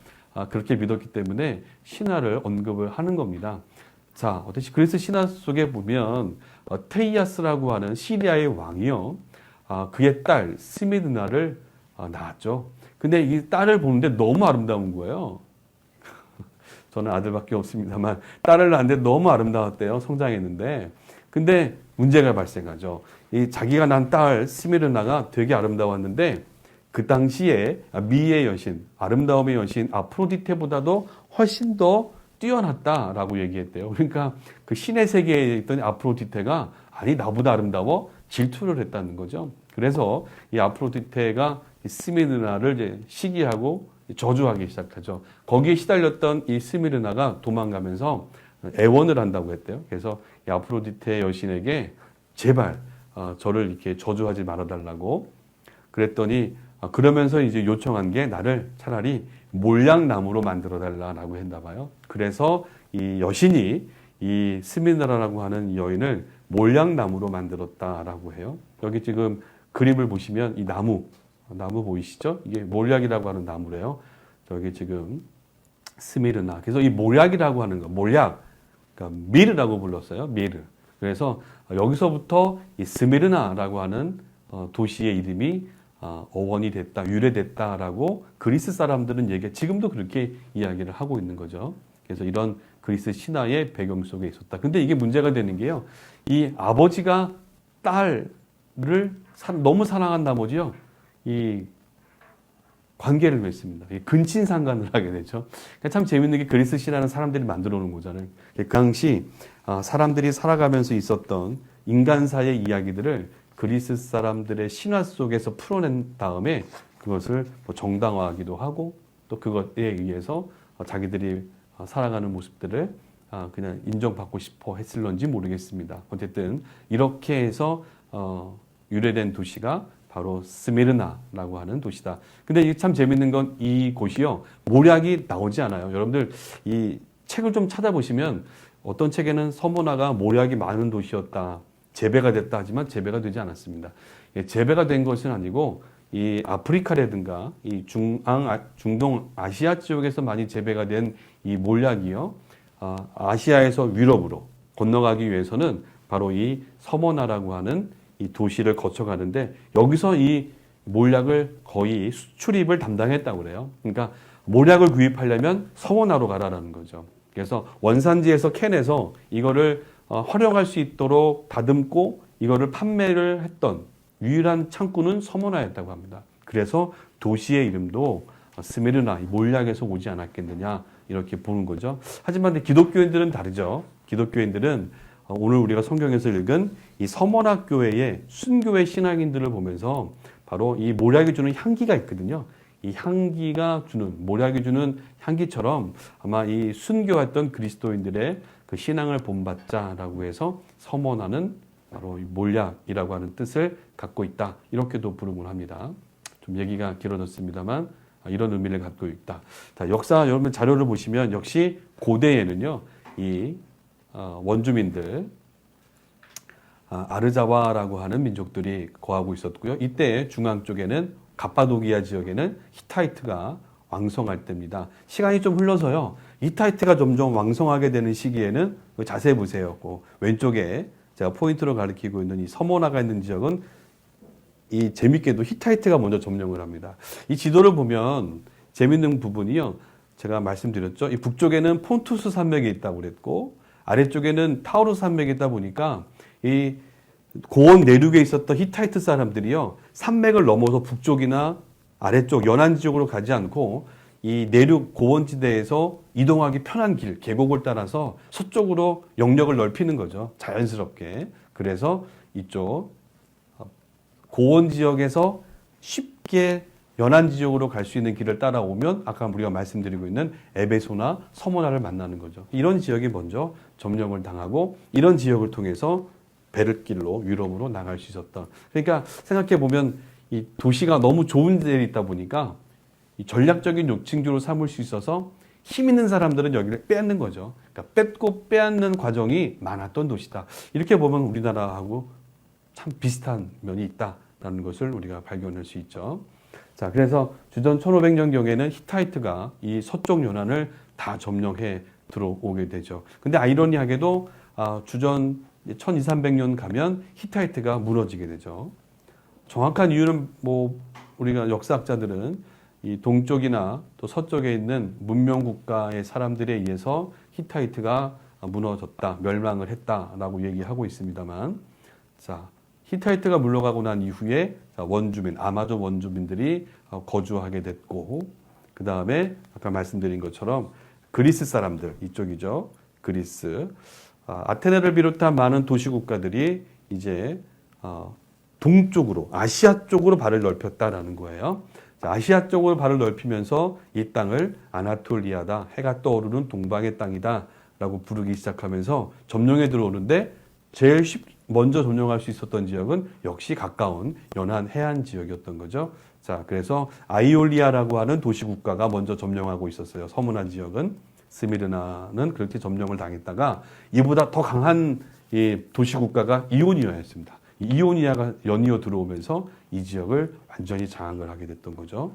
Speaker 1: 그렇게 믿었기 때문에 신화를 언급을 하는 겁니다. 자, 어떻게 그리스 신화 속에 보면 테이아스라고 하는 시리아의 왕이요, 그의 딸 스미드나를 낳았죠. 근데 이 딸을 보는데 너무 아름다운 거예요. 저는 아들밖에 없습니다만 딸을 낳았는데 너무 아름다웠대요. 성장했는데. 근데 문제가 발생하죠. 이 자기가 낳은 딸 스미르나가 되게 아름다웠는데 그 당시에 미의 여신, 아름다움의 여신 아프로디테보다도 훨씬 더 뛰어났다라고 얘기했대요. 그러니까 그 신의 세계에 있던 아프로디테가 아니 나보다 아름다워? 질투를 했다는 거죠. 그래서 이 아프로디테가 스미르나를 이제 시기하고 저주하기 시작하죠. 거기에 시달렸던 이 스미르나가 도망가면서 애원을 한다고 했대요. 그래서 이 아프로디테 여신에게 제발 저를 이렇게 저주하지 말아달라고 그랬더니 그러면서 이제 요청한 게 나를 차라리 몰약나무로 만들어 달라라고 했나 봐요. 그래서 이 여신이 이 스미르나라고 하는 이 여인을 몰약나무로 만들었다라고 해요. 여기 지금 그림을 보시면 이 나무 보이시죠? 이게 몰약이라고 하는 나무래요. 저기 지금 스미르나. 그래서 이 몰약이라고 하는 거, 몰약, 그러니까 미르라고 불렀어요. 미르. 그래서 여기서부터 이 스미르나라고 하는 도시의 이름이 어원이 됐다, 유래됐다라고 그리스 사람들은 지금도 그렇게 이야기를 하고 있는 거죠. 그래서 이런 그리스 신화의 배경 속에 있었다. 근데 이게 문제가 되는 게요, 이 아버지가 딸을 너무 사랑한 나머지요, 이 관계를 맺습니다. 근친상간을 하게 되죠. 참 재밌는 게 그리스 신화는 사람들이 만들어 놓은 거잖아요. 그 당시 사람들이 살아가면서 있었던 인간사의 이야기들을 그리스 사람들의 신화 속에서 풀어낸 다음에 그것을 정당화하기도 하고 또 그것에 의해서 자기들이 살아가는 모습들을 그냥 인정받고 싶어 했을런지 모르겠습니다. 어쨌든 이렇게 해서 유래된 도시가 바로 스미르나라고 하는 도시다. 근데 이게 참 재밌는 건 이 곳이요, 몰약이 나오지 않아요. 여러분들 이 책을 좀 찾아보시면 어떤 책에는 서모나가 몰약이 많은 도시였다, 재배가 됐다 하지만 재배가 되지 않았습니다. 재배가 된 것은 아니고 이 아프리카라든가 이 중동 아시아 지역에서 많이 재배가 된 이 몰약이요, 아시아에서 유럽으로 건너가기 위해서는 바로 이 서모나라고 하는 이 도시를 거쳐가는데 여기서 이 몰약을 거의 수출입을 담당했다고 그래요. 그러니까 몰약을 구입하려면 서모나로 가라라는 거죠. 그래서 원산지에서 캐내서 이거를 활용할 수 있도록 다듬고 이거를 판매를 했던 유일한 창구는 서모나였다고 합니다. 그래서 도시의 이름도 스미르나, 몰약에서 오지 않았겠느냐 이렇게 보는 거죠. 하지만 기독교인들은 다르죠. 기독교인들은 오늘 우리가 성경에서 읽은 이 서머나 교회의 순교회 신앙인들을 보면서 바로 이 몰약이 주는 향기가 있거든요. 이 향기가 주는, 몰약이 주는 향기처럼 아마 이 순교했던 그리스도인들의 그 신앙을 본받자라고 해서 서머나는 바로 이 몰약이라고 하는 뜻을 갖고 있다, 이렇게도 부름을 합니다. 좀 얘기가 길어졌습니다만 이런 의미를 갖고 있다. 자, 역사 여러분 자료를 보시면 역시 고대에는요, 이 원주민들 아르자와라고 하는 민족들이 거하고 있었고요. 이때 중앙 쪽에는 갑바도기아 지역에는 히타이트가 왕성할 때입니다. 시간이 좀 흘러서요, 히타이트가 점점 왕성하게 되는 시기에는 자세히 보세요. 왼쪽에 제가 포인트로 가리키고 있는 이 서모나가 있는 지역은 이 재밌게도 히타이트가 먼저 점령을 합니다. 이 지도를 보면 재밌는 부분이요, 제가 말씀드렸죠. 이 북쪽에는 폰투스 산맥이 있다고 그랬고 아래쪽에는 타우르 산맥이 있다 보니까 이 고원 내륙에 있었던 히타이트 사람들이요, 산맥을 넘어서 북쪽이나 아래쪽 연안 지역으로 가지 않고 이 내륙 고원지대에서 이동하기 편한 길, 계곡을 따라서 서쪽으로 영역을 넓히는 거죠. 자연스럽게. 그래서 이쪽 고원 지역에서 쉽게 연안 지역으로 갈 수 있는 길을 따라오면 아까 우리가 말씀드리고 있는 에베소나 서모나를 만나는 거죠. 이런 지역이 먼저 점령을 당하고 이런 지역을 통해서 배를 길로 유럽으로 나갈 수 있었던. 그러니까 생각해 보면 이 도시가 너무 좋은 데에 있다 보니까 이 전략적인 요충지로 삼을 수 있어서 힘 있는 사람들은 여기를 빼앗는 거죠. 그러니까 뺏고 빼앗는 과정이 많았던 도시다. 이렇게 보면 우리나라하고 참 비슷한 면이 있다라는 것을 우리가 발견할 수 있죠. 자, 그래서 주전 1500년경에는 히타이트가 이 서쪽 연안을 다 점령해 들어오게 되죠. 근데 아이러니하게도 주전 1200~1300년 가면 히타이트가 무너지게 되죠. 정확한 이유는 뭐 우리가 역사학자들은 이 동쪽이나 또 서쪽에 있는 문명 국가의 사람들에 의해서 히타이트가 무너졌다, 멸망을 했다라고 얘기하고 있습니다만, 자, 히타이트가 물러가고 난 이후에 원주민, 아마존 원주민들이 거주하게 됐고, 그 다음에 아까 말씀드린 것처럼 그리스 사람들, 이쪽이죠. 그리스. 아테네를 비롯한 많은 도시 국가들이 이제 동쪽으로, 아시아 쪽으로 발을 넓혔다라는 거예요. 아시아 쪽으로 발을 넓히면서 이 땅을 아나톨리아다, 해가 떠오르는 동방의 땅이다 라고 부르기 시작하면서 점령에 들어오는데 제일 먼저 점령할 수 있었던 지역은 역시 가까운 연안 해안 지역이었던 거죠. 자, 그래서 아이올리아라고 하는 도시 국가가 먼저 점령하고 있었어요. 서문화 지역은. 스미르나는 그렇게 점령을 당했다가 이보다 더 강한 이 도시 국가가 이오니아였습니다. 이오니아가 연이어 들어오면서 이 지역을 완전히 장악을 하게 됐던 거죠.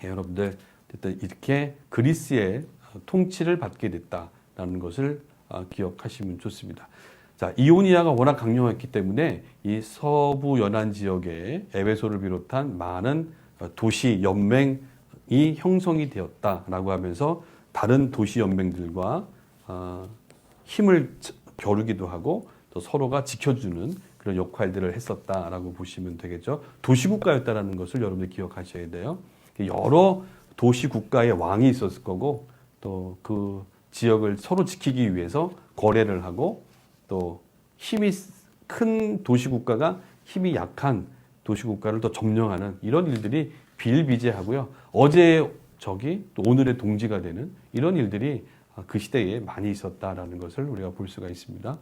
Speaker 1: 예, 여러분들 이렇게 그리스의 통치를 받게 됐다라는 것을 기억하시면 좋습니다. 자, 이오니아가 워낙 강력했기 때문에 이 서부 연안 지역에 에베소를 비롯한 많은 도시 연맹이 형성이 되었다라고 하면서 다른 도시 연맹들과 힘을 겨루기도 하고 또 서로가 지켜주는 그런 역할들을 했었다라고 보시면 되겠죠. 도시국가였다라는 것을 여러분들 기억하셔야 돼요. 여러 도시국가의 왕이 있었을 거고 또 그 지역을 서로 지키기 위해서 거래를 하고 또 힘이 큰 도시국가가 힘이 약한 도시국가를 더 점령하는 이런 일들이 비일비재하고요. 어제의 적이 또 오늘의 동지가 되는 이런 일들이 그 시대에 많이 있었다라는 것을 우리가 볼 수가 있습니다.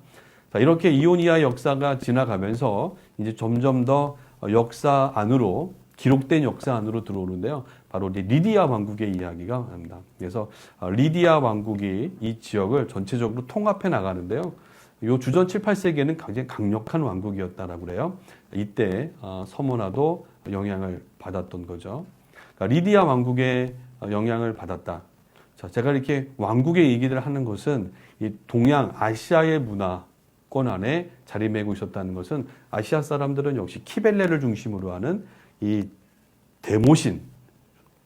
Speaker 1: 자, 이렇게 이오니아 역사가 지나가면서 이제 점점 더 역사 안으로 기록된 역사 안으로 들어오는데요. 바로 리디아 왕국의 이야기가 납니다. 그래서 리디아 왕국이 이 지역을 전체적으로 통합해 나가는데요. 요 주전 7, 8세기에는 굉장히 강력한 왕국이었다라고 그래요. 이때 서문화도 영향을 받았던 거죠. 그러니까 리디아 왕국의 영향을 받았다. 자, 제가 이렇게 왕국의 얘기를 하는 것은 이 동양 아시아의 문화권 안에 자리매고 있었다는 것은 아시아 사람들은 역시 키벨레를 중심으로 하는 이 대모신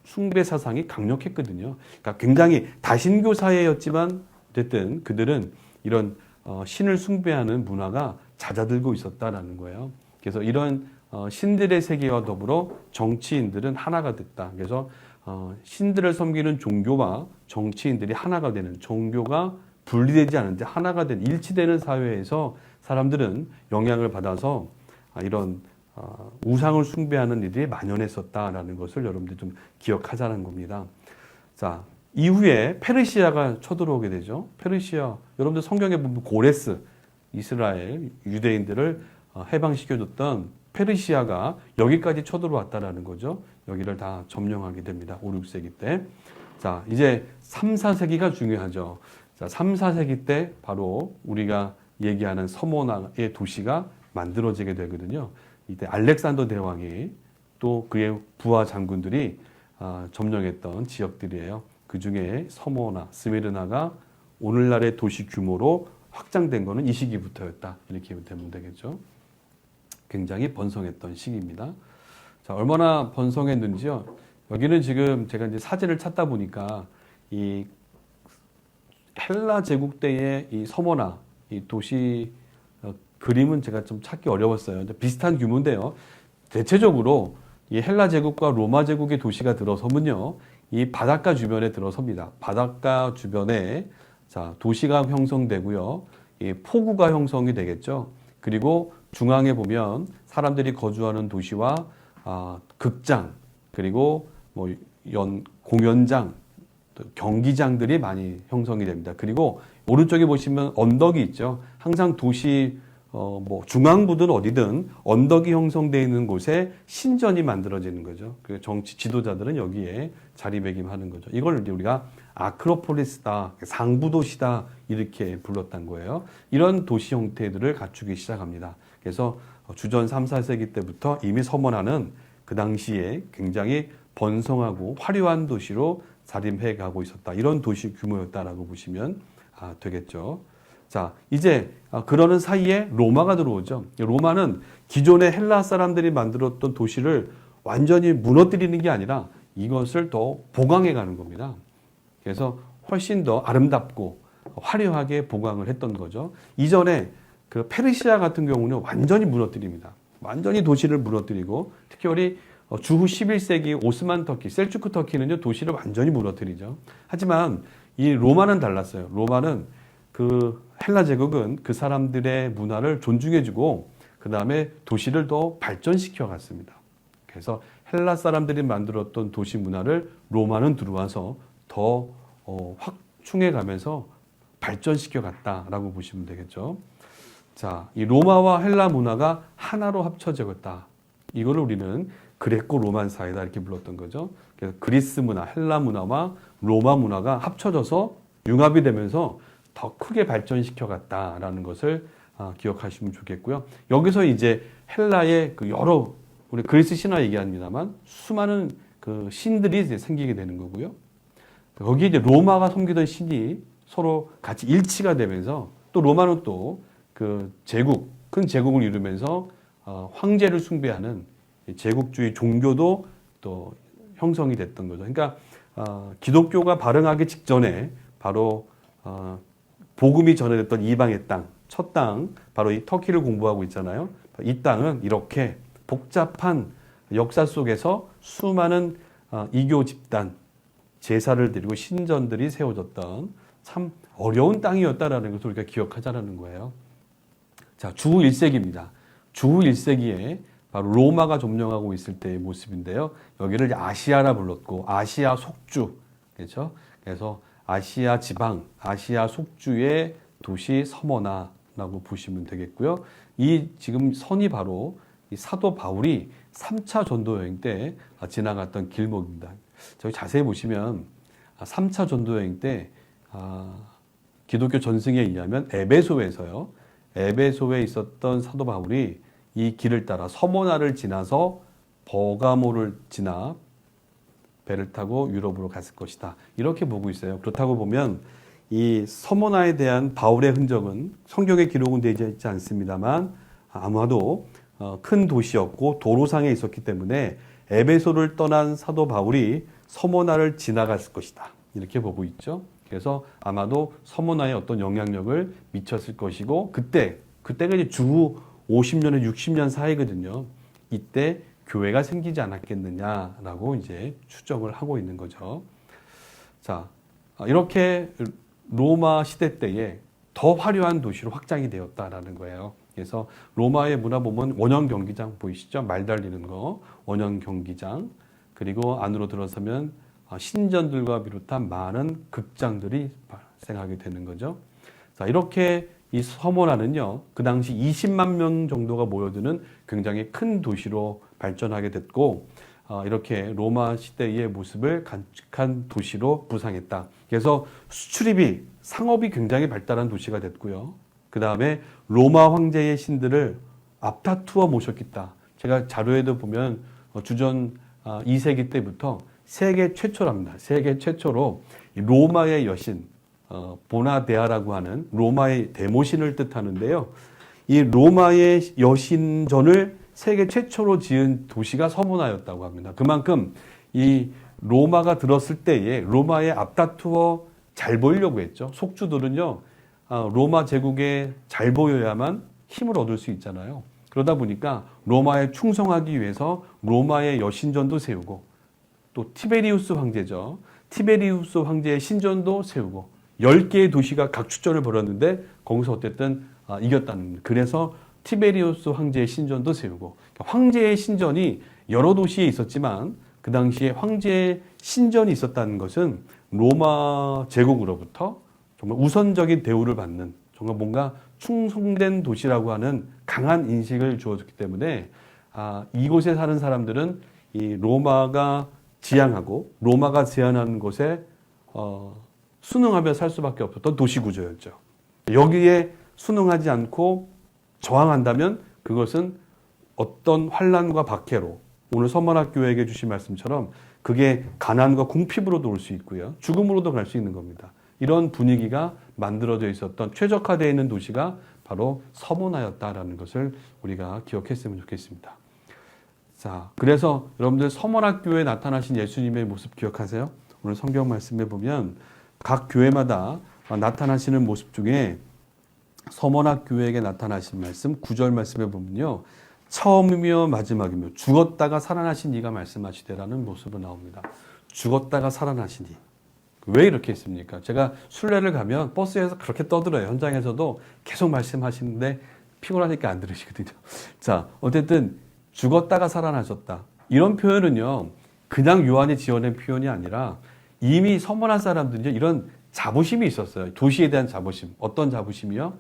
Speaker 1: 숭배 사상이 강력했거든요. 그러니까 굉장히 다신교 사회였지만 어쨌든 그들은 이런 신을 숭배하는 문화가 잦아들고 있었다라는 거예요. 그래서 이런 신들의 세계와 더불어 정치인들은 하나가 됐다. 그래서 신들을 섬기는 종교와 정치인들이 하나가 되는, 종교가 분리되지 않은데 하나가 된, 일치되는 사회에서 사람들은 영향을 받아서 이런 우상을 숭배하는 일이 만연했었다라는 것을 여러분들 좀 기억하자는 겁니다. 자, 이후에 페르시아가 쳐들어오게 되죠. 페르시아, 여러분들 성경에 보면 고레스, 이스라엘 유대인들을 해방시켜줬던 페르시아가 여기까지 쳐들어왔다라는 거죠. 여기를 다 점령하게 됩니다. 5, 6세기 때. 자, 이제 3, 4세기가 중요하죠. 자, 3, 4세기 때 바로 우리가 얘기하는 서모나의 도시가 만들어지게 되거든요. 이때 알렉산더 대왕이 또 그의 부하 장군들이 점령했던 지역들이에요. 그 중에 서모나, 스미르나가 오늘날의 도시 규모로 확장된 것은 이 시기부터였다. 이렇게 되면 되겠죠. 굉장히 번성했던 시기입니다. 자, 얼마나 번성했는지요. 여기는 지금 제가 이제 사진을 찾다 보니까 이 헬라 제국 때의 이 서모나, 이 도시 그림은 제가 좀 찾기 어려웠어요. 비슷한 규모인데요. 대체적으로 이 헬라 제국과 로마 제국의 도시가 들어서면요, 이 바닷가 주변에 들어섭니다. 바닷가 주변에 자 도시가 형성되고요, 이 포구가 형성이 되겠죠. 그리고 중앙에 보면 사람들이 거주하는 도시와 극장, 그리고 뭐 공연장, 경기장들이 많이 형성이 됩니다. 그리고 오른쪽에 보시면 언덕이 있죠. 항상 도시 뭐 중앙부든 어디든 언덕이 형성되어 있는 곳에 신전이 만들어지는 거죠. 그 정치 지도자들은 여기에 자리매김하는 거죠. 이걸 우리가 아크로폴리스다, 상부도시다 이렇게 불렀던 거예요. 이런 도시 형태들을 갖추기 시작합니다. 그래서 주전 3, 4세기 때부터 이미 서머나는 그 당시에 굉장히 번성하고 화려한 도시로 자림해 가고 있었다. 이런 도시 규모였다라고 보시면 되겠죠. 자, 이제 그러는 사이에 로마가 들어오죠. 로마는 기존의 헬라 사람들이 만들었던 도시를 완전히 무너뜨리는 게 아니라 이것을 더 보강해 가는 겁니다. 그래서 훨씬 더 아름답고 화려하게 보강을 했던 거죠. 이전에 그 페르시아 같은 경우는 완전히 무너뜨립니다. 완전히 도시를 무너뜨리고 특히 주후 11세기 오스만 터키, 셀주크 터키는요, 도시를 완전히 무너뜨리죠. 하지만 이 로마는 달랐어요. 로마는 그 헬라 제국은 그 사람들의 문화를 존중해주고 그 다음에 도시를 더 발전시켜 갔습니다. 그래서 헬라 사람들이 만들었던 도시 문화를 로마는 들어와서 더 확충해 가면서 발전시켜 갔다라고 보시면 되겠죠. 자, 이 로마와 헬라 문화가 하나로 합쳐졌다. 이걸 우리는 그레코 로만 사회다 이렇게 불렀던 거죠. 그래서 그리스 문화, 헬라 문화와 로마 문화가 합쳐져서 융합이 되면서 더 크게 발전시켜 갔다라는 것을 기억하시면 좋겠고요. 여기서 이제 헬라의 그 여러 우리 그리스 신화 얘기합니다만 수많은 그 신들이 이제 생기게 되는 거고요. 거기에 이제 로마가 섬기던 신이 서로 같이 일치가 되면서 또 로마는 또 그 제국, 큰 제국을 이루면서 황제를 숭배하는 제국주의 종교도 또 형성이 됐던 거죠. 그러니까 기독교가 발흥하기 직전에 바로 복음이 전해졌던 이방의 땅, 첫 땅, 바로 이 터키를 공부하고 있잖아요. 이 땅은 이렇게 복잡한 역사 속에서 수많은 이교 집단, 제사를 드리고 신전들이 세워졌던 참 어려운 땅이었다라는 것을 우리가 기억하자라는 거예요. 자, 주후 1세기입니다. 주후 1세기에 바로 로마가 점령하고 있을 때의 모습인데요. 여기를 아시아라 불렀고 아시아 속주, 그렇죠? 그래서 아시아 지방, 아시아 속주의 도시 서머나라고 보시면 되겠고요. 이 지금 선이 바로 이 사도 바울이 3차 전도 여행 때 지나갔던 길목입니다. 저기 자세히 보시면 3차 전도 여행 때 기독교 전승에 의하면 에베소에 있었던 사도 바울이 이 길을 따라 서머나를 지나서 버가모를 지나 배를 타고 유럽으로 갔을 것이다. 이렇게 보고 있어요. 그렇다고 보면 이 서머나에 대한 바울의 흔적은 성경에 기록은 되지 있지 않습니다만 아마도 큰 도시였고 도로상에 있었기 때문에 에베소를 떠난 사도 바울이 서머나를 지나갔을 것이다. 이렇게 보고 있죠. 그래서 아마도 서머나에 어떤 영향력을 미쳤을 것이고 그때가 이제 주후 50년에 60년 사이거든요. 이때 교회가 생기지 않았겠느냐라고 이제 추정을 하고 있는 거죠. 자, 이렇게 로마 시대 때에 더 화려한 도시로 확장이 되었다라는 거예요. 그래서 로마의 문화 보면 원형 경기장 보이시죠? 말 달리는 거, 원형 경기장, 그리고 안으로 들어서면 신전들과 비롯한 많은 극장들이 발생하게 되는 거죠. 자, 이렇게 이 서머나는요, 그 당시 20만 명 정도가 모여드는 굉장히 큰 도시로 발전하게 됐고, 이렇게 로마 시대의 모습을 간직한 도시로 부상했다. 그래서 수출입이, 상업이 굉장히 발달한 도시가 됐고요. 그 다음에 로마 황제의 신들을 앞다투어 모셨겠다. 제가 자료에도 보면 주전 2세기 때부터 세계 최초랍니다. 세계 최초로 로마의 여신, 보나데아라고 하는 로마의 대모신을 뜻하는데요. 이 로마의 여신전을 세계 최초로 지은 도시가 서머나였다고 합니다. 그만큼 이 로마가 들었을 때에 로마의 앞다투어 잘 보이려고 했죠. 속주들은요, 로마 제국에 잘 보여야만 힘을 얻을 수 있잖아요. 그러다 보니까 로마에 충성하기 위해서 로마의 여신전도 세우고 또 티베리우스 황제죠. 티베리우스 황제의 신전도 세우고 10개의 도시가 각축전을 벌였는데 거기서 어쨌든 이겼다는, 그래서 티베리우스 황제의 신전도 세우고, 황제의 신전이 여러 도시에 있었지만 그 당시에 황제의 신전이 있었다는 것은 로마 제국으로부터 정말 우선적인 대우를 받는, 정말 뭔가 충성된 도시라고 하는 강한 인식을 주어줬기 때문에 이곳에 사는 사람들은 이 로마가 지향하고 로마가 제안하는 곳에 순응하며 살 수밖에 없었던 도시 구조였죠. 여기에 순응하지 않고 저항한다면 그것은 어떤 환란과 박해로 오늘 서문학교에게 주신 말씀처럼 그게 가난과 궁핍으로도 올 수 있고요. 죽음으로도 갈 수 있는 겁니다. 이런 분위기가 만들어져 있었던 최적화되어 있는 도시가 바로 서문화였다라는 것을 우리가 기억했으면 좋겠습니다. 자, 그래서 여러분들 서문학교에 나타나신 예수님의 모습 기억하세요? 오늘 성경 말씀에 보면 각 교회마다 나타나시는 모습 중에 서문학교에게 나타나신 말씀 9절 말씀에 보면요. 처음이며 마지막이며 죽었다가 살아나신 이가 말씀하시되라는 모습으로 나옵니다. 죽었다가 살아나시니. 왜 이렇게 했습니까? 제가 순례를 가면 버스에서 그렇게 떠들어요. 현장에서도 계속 말씀하시는데 피곤하니까 안 들으시거든요. 자, 어쨌든 죽었다가 살아나셨다. 이런 표현은요. 그냥 요한이 지어낸 표현이 아니라 이미 서문한 사람들은요. 이런 자부심이 있었어요. 도시에 대한 자부심. 어떤 자부심이요?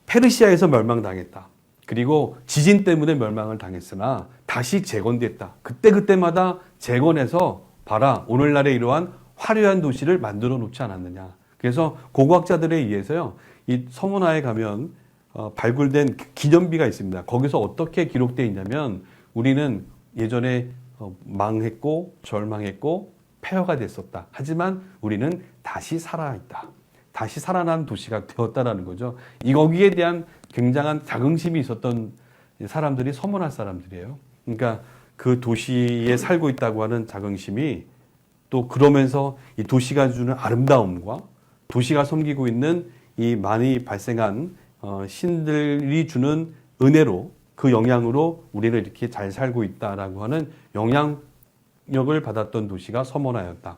Speaker 1: 페르시아에서 멸망당했다. 그리고 지진 때문에 멸망을 당했으나 다시 재건됐다. 그때마다 재건해서 봐라. 오늘날에 이러한 화려한 도시를 만들어 놓지 않았느냐. 그래서 고고학자들에 의해서요. 이 서문화에 가면 발굴된 기념비가 있습니다. 거기서 어떻게 기록되어 있냐면 우리는 예전에 망했고 절망했고 폐허가 됐었다. 하지만 우리는 다시 살아있다. 다시 살아난 도시가 되었다라는 거죠. 거기에 대한 굉장한 자긍심이 있었던 사람들이 서문화 사람들이에요. 그러니까 그 도시에 살고 있다고 하는 자긍심이 또 그러면서 이 도시가 주는 아름다움과 도시가 섬기고 있는 이 많이 발생한 신들이 주는 은혜로 그 영향으로 우리는 이렇게 잘 살고 있다라고 하는 영향력을 받았던 도시가 서문화였다.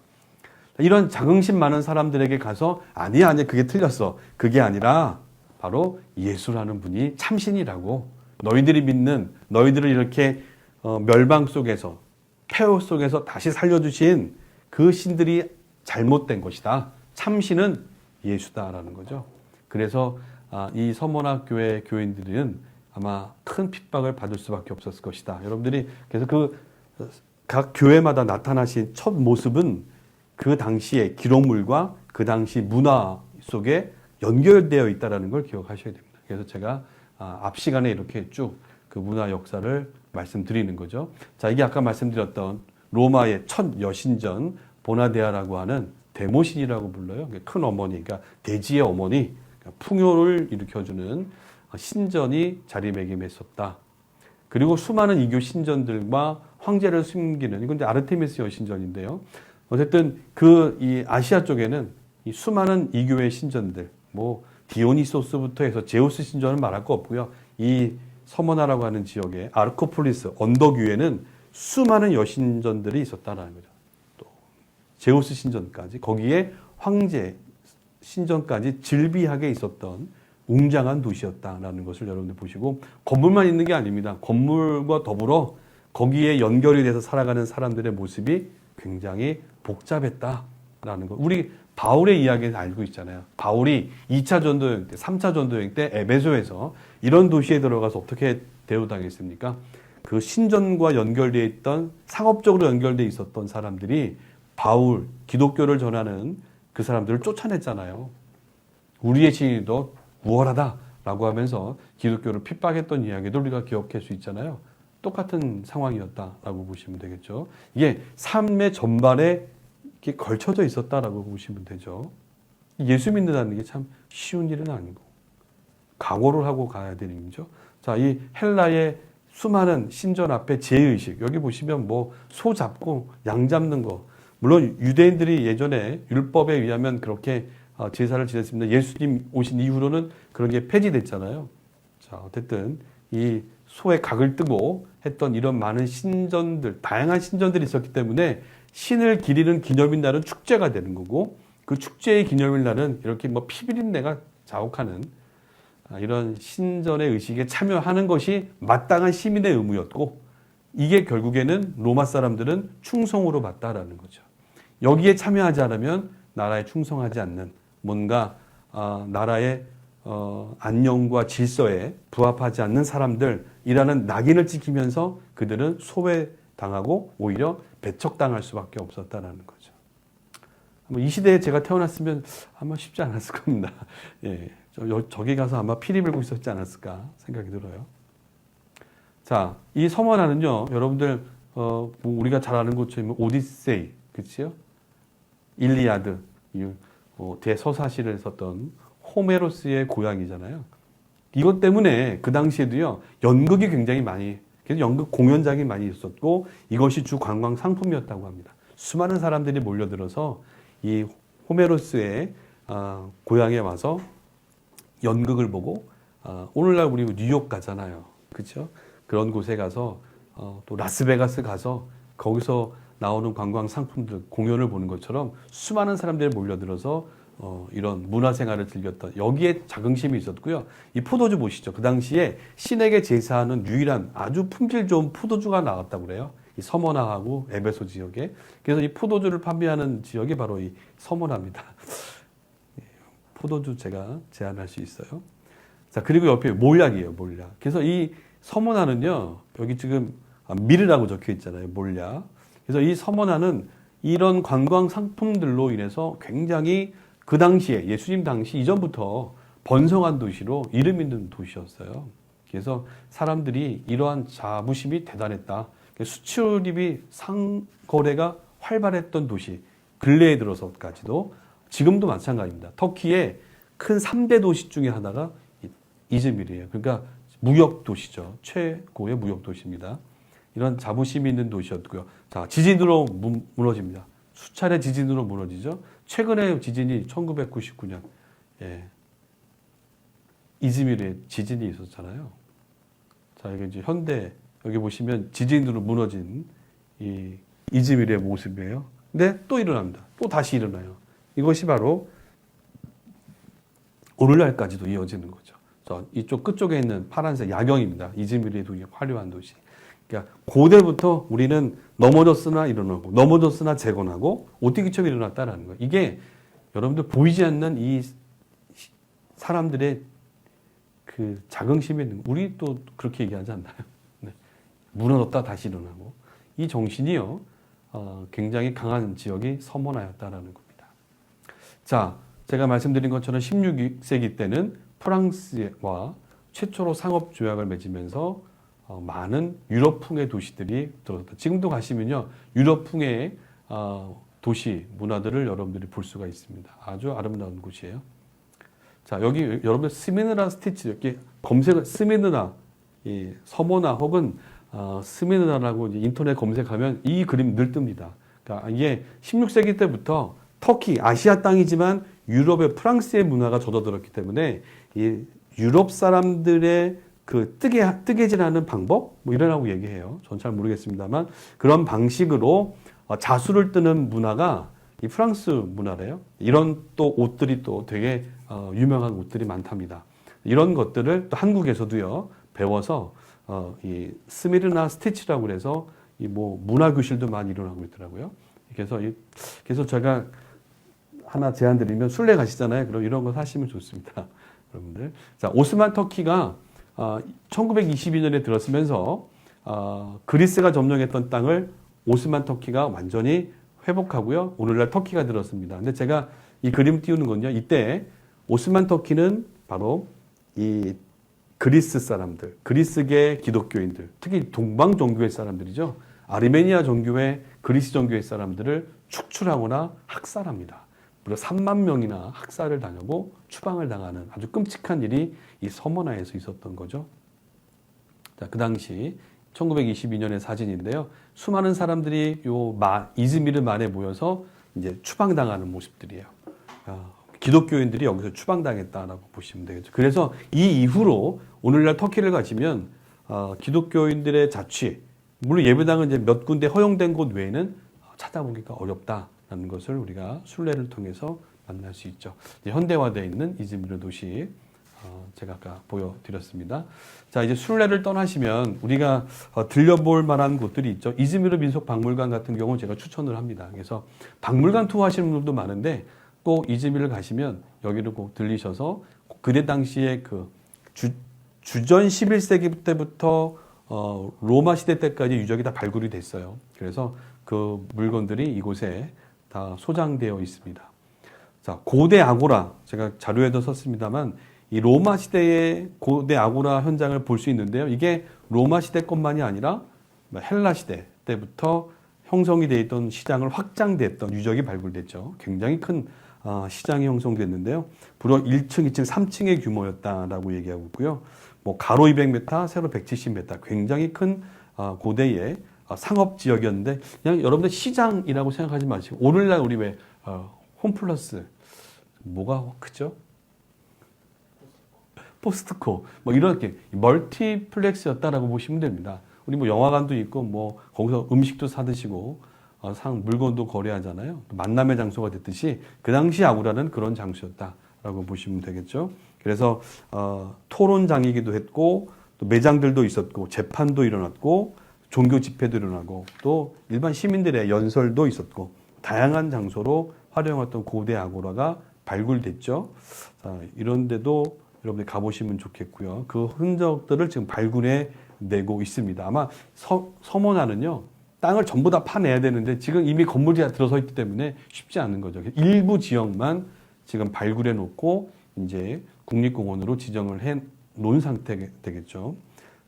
Speaker 1: 이런 자긍심 많은 사람들에게 가서 아니야 그게 틀렸어. 그게 아니라 바로 예수라는 분이 참신이라고 너희들이 믿는 너희들을 이렇게 멸망 속에서 폐허 속에서 다시 살려주신 그 신들이 잘못된 것이다. 참신은 예수다라는 거죠. 그래서 이 서문화 교회 교인들은 아마 큰 핍박을 받을 수밖에 없었을 것이다. 여러분들이 그래서 각 교회마다 나타나신 첫 모습은 그 당시의 기록물과 그 당시 문화 속에 연결되어 있다는 걸 기억하셔야 됩니다. 그래서 제가 앞 시간에 이렇게 쭉 그 문화 역사를 말씀드리는 거죠. 자, 이게 아까 말씀드렸던 로마의 첫 여신전 보나데아라고 하는 데모신이라고 불러요. 큰 어머니, 그러니까 대지의 어머니, 풍요를 일으켜주는 신전이 자리매김했었다. 그리고 수많은 이교 신전들과 황제를 숨기는 이건 이제 아르테미스 여신전인데요. 어쨌든 이 아시아 쪽에는 이 수많은 이교의 신전들, 뭐 디오니소스부터 해서 제우스 신전은 말할 거 없고요. 이 서머나라고 하는 지역에 아르코폴리스 언덕 위에는 수많은 여신전들이 있었다라는 거죠. 또 제우스 신전까지 거기에 황제 신전까지 질비하게 있었던 웅장한 도시였다라는 것을 여러분들 보시고 건물만 있는 게 아닙니다. 건물과 더불어 거기에 연결이 돼서 살아가는 사람들의 모습이 굉장히 복잡했다라는 것. 우리 바울의 이야기를 알고 있잖아요. 바울이 2차 전도여행 때, 3차 전도여행 때 에베소에서 이런 도시에 들어가서 어떻게 대우당했습니까? 그 신전과 연결되어 있던 상업적으로 연결되어 있었던 사람들이 바울, 기독교를 전하는 그 사람들을 쫓아냈잖아요. 우리의 진리도 우월하다라고 하면서 기독교를 핍박했던 이야기도 우리가 기억할 수 있잖아요. 똑같은 상황이었다라고 보시면 되겠죠. 이게 삶의 전반에 이렇게 걸쳐져 있었다라고 보시면 되죠. 예수 믿는다는 게 참 쉬운 일은 아니고 각오를 하고 가야 되는 일이죠. 자, 이 헬라의 수많은 신전 앞에 제의식 여기 보시면 뭐 소 잡고 양 잡는 거 물론 유대인들이 예전에 율법에 의하면 그렇게 제사를 지냈습니다. 예수님 오신 이후로는 그런 게 폐지됐잖아요. 자, 어쨌든 이 소의 각을 뜨고 했던 이런 많은 신전들, 다양한 신전들이 있었기 때문에 신을 기리는 기념일 날은 축제가 되는 거고 그 축제의 기념일 날은 이렇게 뭐 피비린내가 자욱하는 이런 신전의 의식에 참여하는 것이 마땅한 시민의 의무였고 이게 결국에는 로마 사람들은 충성으로 봤다라는 거죠. 여기에 참여하지 않으면 나라에 충성하지 않는 뭔가 나라의 안녕과 질서에 부합하지 않는 사람들이라는 낙인을 찍히면서 그들은 소외당하고 오히려 배척당할 수밖에 없었다라는 거죠. 이 시대에 제가 태어났으면 아마 쉽지 않았을 겁니다. 예, 저기 가서 아마 피리 불고 있었지 않았을까 생각이 들어요. 자, 이 서머나는요, 여러분들 뭐 우리가 잘 아는 것처럼 오디세이, 그렇죠? 일리아드, 대서사시를 썼던 호메로스의 고향이잖아요. 이것 때문에 그 당시에도요, 연극이 굉장히 많이, 그래서 연극 공연장이 많이 있었고 이것이 주 관광 상품이었다고 합니다. 수많은 사람들이 몰려들어서 이 호메로스의 고향에 와서 연극을 보고 오늘날 우리 뉴욕 가잖아요. 그렇죠? 그런 곳에 가서 또 라스베가스 가서 거기서 나오는 관광 상품들 공연을 보는 것처럼 수많은 사람들이 몰려들어서 이런 문화생활을 즐겼던 여기에 자긍심이 있었고요. 이 포도주 보시죠. 그 당시에 신에게 제사하는 유일한 아주 품질 좋은 포도주가 나왔다고 그래요. 이 서머나하고 에베소 지역에. 그래서 이 포도주를 판매하는 지역이 바로 이 서머나입니다. 포도주 제가 제안할 수 있어요. 자, 그리고 옆에 몰약이에요, 몰약. 그래서 이 서머나는요, 여기 지금 미르라고 적혀 있잖아요, 몰약. 그래서 이 서머나는 이런 관광 상품들로 인해서 굉장히 그 당시에 예수님 당시 이전부터 번성한 도시로 이름 있는 도시였어요. 그래서 사람들이 이러한 자부심이 대단했다. 수출입이 상거래가 활발했던 도시, 근래에 들어서까지도 지금도 마찬가지입니다. 터키의 큰 3대 도시 중에 하나가 이즈밀이에요. 그러니까 무역 도시죠. 최고의 무역 도시입니다. 이런 자부심이 있는 도시였고요. 자, 지진으로 무너집니다. 수차례 지진으로 무너지죠. 최근에 지진이 1999년 이즈밀에 지진이 있었잖아요. 자, 이게 이제 현대 여기 보시면 지진으로 무너진 이 이즈밀의 모습이에요. 근데 또 일어납니다. 또 다시 일어나요. 이것이 바로 오늘날까지도 이어지는 거죠. 자, 이쪽 끝쪽에 있는 파란색 야경입니다. 이즈밀의 화려한 도시. 그러니까 고대부터 우리는 넘어졌으나 일어나고 넘어졌으나 재건하고 오띠기처럼 일어났다라는 거예요. 이게 여러분들 보이지 않는 이 사람들의 그 자긍심이 있는 거. 우리 또 그렇게 얘기하지 않나요? 네. 무너졌다 다시 일어나고 이 정신이요 굉장히 강한 지역이 서머나였다라는 겁니다. 자, 제가 말씀드린 것처럼 16세기 때는 프랑스와 최초로 상업 조약을 맺으면서 많은 유럽풍의 도시들이 들어섰다. 지금도 가시면요 유럽풍의 도시 문화들을 여러분들이 볼 수가 있습니다. 아주 아름다운 곳이에요. 자, 여기 여러분들 스미르나 스티치 이렇게 검색을 스미르나 이 서머나 혹은 스미르나라고 인터넷 검색하면 이 그림 늘 뜹니다. 그러니까 이게 16세기 때부터 터키 아시아 땅이지만 유럽의 프랑스의 문화가 젖어들었기 때문에 이 유럽 사람들의 그 뜨개질하는 방법 뭐 이러라고 얘기해요. 전 잘 모르겠습니다만 그런 방식으로 자수를 뜨는 문화가 이 프랑스 문화래요. 이런 또 옷들이 또 되게 유명한 옷들이 많답니다. 이런 것들을 또 한국에서도요 배워서 이 스미르나 스티치라고 그래서 이 뭐 문화 교실도 많이 일어나고 있더라고요. 그래서 제가 하나 제안 드리면 순례 가시잖아요. 그럼 이런 거 사시면 좋습니다, 여러분들. 자, 오스만 터키가 1922년에 들었으면서 그리스가 점령했던 땅을 오스만 터키가 완전히 회복하고요. 오늘날 터키가 들었습니다. 근데 제가 이 그림 띄우는 건요. 이때 오스만 터키는 바로 이 그리스 사람들, 그리스계 기독교인들, 특히 동방 종교의 사람들이죠. 아르메니아 종교의 그리스 종교의 사람들을 축출하거나 학살합니다. 무려 3만 명이나 학살을 당하고 추방을 당하는 아주 끔찍한 일이 이 서머나에서 있었던 거죠. 자, 그 당시 1922년의 사진인데요. 수많은 사람들이 이즈미르 만에 모여서 이제 추방당하는 모습들이에요. 기독교인들이 여기서 추방당했다라고 보시면 되겠죠. 그래서 이 이후로 오늘날 터키를 가시면 기독교인들의 자취, 물론 예배당은 이제 몇 군데 허용된 곳 외에는 찾아보기가 어렵다라는 것을 우리가 순례를 통해서 만날 수 있죠. 현대화되어 있는 이즈미르 도시 제가 아까 보여드렸습니다. 자, 이제 순례를 떠나시면 우리가 들려볼 만한 곳들이 있죠. 이즈미르 민속박물관 같은 경우 제가 추천을 합니다. 그래서 박물관 투어 하시는 분들도 많은데 꼭 이즈미르 가시면 여기를 꼭 들리셔서 그때 당시에 주전 11세기 때부터 로마 시대 때까지 유적이 다 발굴이 됐어요. 그래서 그 물건들이 이곳에 다 소장되어 있습니다. 자, 고대 아고라, 제가 자료에도 썼습니다만 이 로마 시대의 고대 아고라 현장을 볼 수 있는데요. 이게 로마 시대 것만이 아니라 헬라 시대 때부터 형성이 되어 있던 시장을 확장됐던 유적이 발굴됐죠. 굉장히 큰 시장이 형성됐는데요. 불과 1층, 2층, 3층의 규모였다라고 얘기하고 있고요. 뭐 가로 200m, 세로 170m, 굉장히 큰 고대의 상업 지역이었는데 그냥 여러분들 시장이라고 생각하지 마시고 오늘날 우리 왜 홈플러스 뭐가 크죠? 포스트코 뭐 이렇게 멀티플렉스였다라고 보시면 됩니다. 우리 뭐 영화관도 있고 뭐 거기서 음식도 사 드시고 물건도 거래하잖아요. 만남의 장소가 됐듯이 그 당시 아고라는 그런 장소였다라고 보시면 되겠죠. 그래서 토론장이기도 했고 또 매장들도 있었고 재판도 일어났고 종교 집회도 일어나고 또 일반 시민들의 연설도 있었고 다양한 장소로 활용했던 고대 아고라가 발굴됐죠. 이런데도 여러분들 가보시면 좋겠고요. 그 흔적들을 지금 발굴해 내고 있습니다. 아마 서머나는요 땅을 전부 다 파내야 되는데 지금 이미 건물이 다 들어서 있기 때문에 쉽지 않은 거죠. 일부 지역만 지금 발굴해 놓고 이제 국립공원으로 지정을 해 놓은 상태 되겠죠.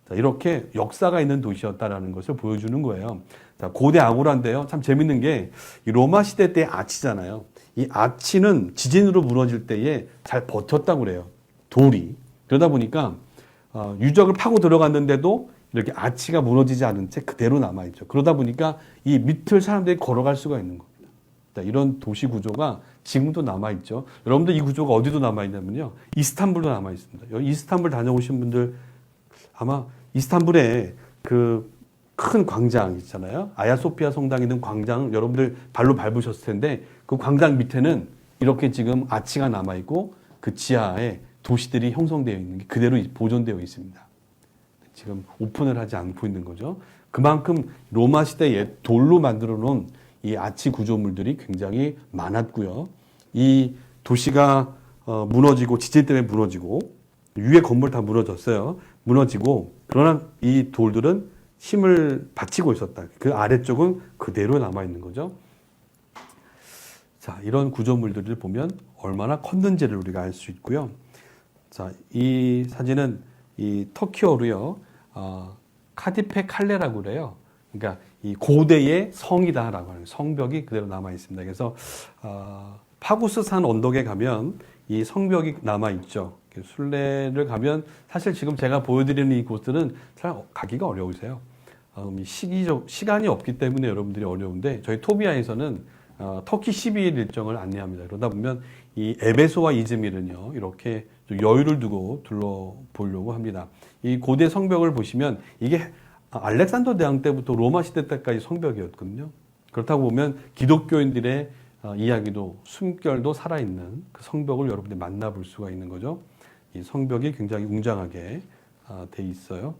Speaker 1: 자, 이렇게 역사가 있는 도시였다라는 것을 보여주는 거예요. 자, 고대 아고라인데요. 참 재밌는 게 이 로마 시대 때 아치잖아요. 이 아치는 지진으로 무너질 때에 잘 버텼다고 그래요. 돌이. 그러다 보니까 유적을 파고 들어갔는데도 이렇게 아치가 무너지지 않은 채 그대로 남아있죠. 그러다 보니까 이 밑을 사람들이 걸어갈 수가 있는 겁니다. 자, 이런 도시 구조가 지금도 남아있죠. 여러분들 이 구조가 어디도 남아있냐면요. 이스탄불도 남아있습니다. 여기 이스탄불 다녀오신 분들 아마 이스탄불에 그 큰 광장 있잖아요. 아야소피아 성당에 있는 광장 여러분들 발로 밟으셨을 텐데 그 광장 밑에는 이렇게 지금 아치가 남아있고 그 지하에 도시들이 형성되어 있는 게 그대로 보존되어 있습니다. 지금 오픈을 하지 않고 있는 거죠. 그만큼 로마 시대에 돌로 만들어 놓은 이 아치 구조물들이 굉장히 많았고요. 이 도시가 무너지고 지진 때문에 무너지고 위에 건물 다 무너졌어요. 무너지고 그러나 이 돌들은 힘을 받치고 있었다. 그 아래쪽은 그대로 남아 있는 거죠. 자, 이런 구조물들을 보면 얼마나 컸는지를 우리가 알 수 있고요. 자, 이 사진은 이 터키어로요. 카디페 칼레라고 그래요. 그러니까 이 고대의 성이다라고 하는 성벽이 그대로 남아 있습니다. 그래서 파구스 산 언덕에 가면 이 성벽이 남아 있죠. 순례를 가면 사실 지금 제가 보여드리는 이 곳들은 잘 가기가 어려우세요. 시간이 없기 때문에 여러분들이 어려운데 저희 토비아에서는 터키 12일 일정을 안내합니다. 그러다 보면 이 에베소와 이즈밀은요 이렇게 좀 여유를 두고 둘러보려고 합니다. 이 고대 성벽을 보시면 이게 알렉산더 대왕 때부터 로마 시대 때까지 성벽이었거든요. 그렇다고 보면 기독교인들의 이야기도 숨결도 살아있는 그 성벽을 여러분들이 만나볼 수가 있는 거죠. 이 성벽이 굉장히 웅장하게 돼 있어요.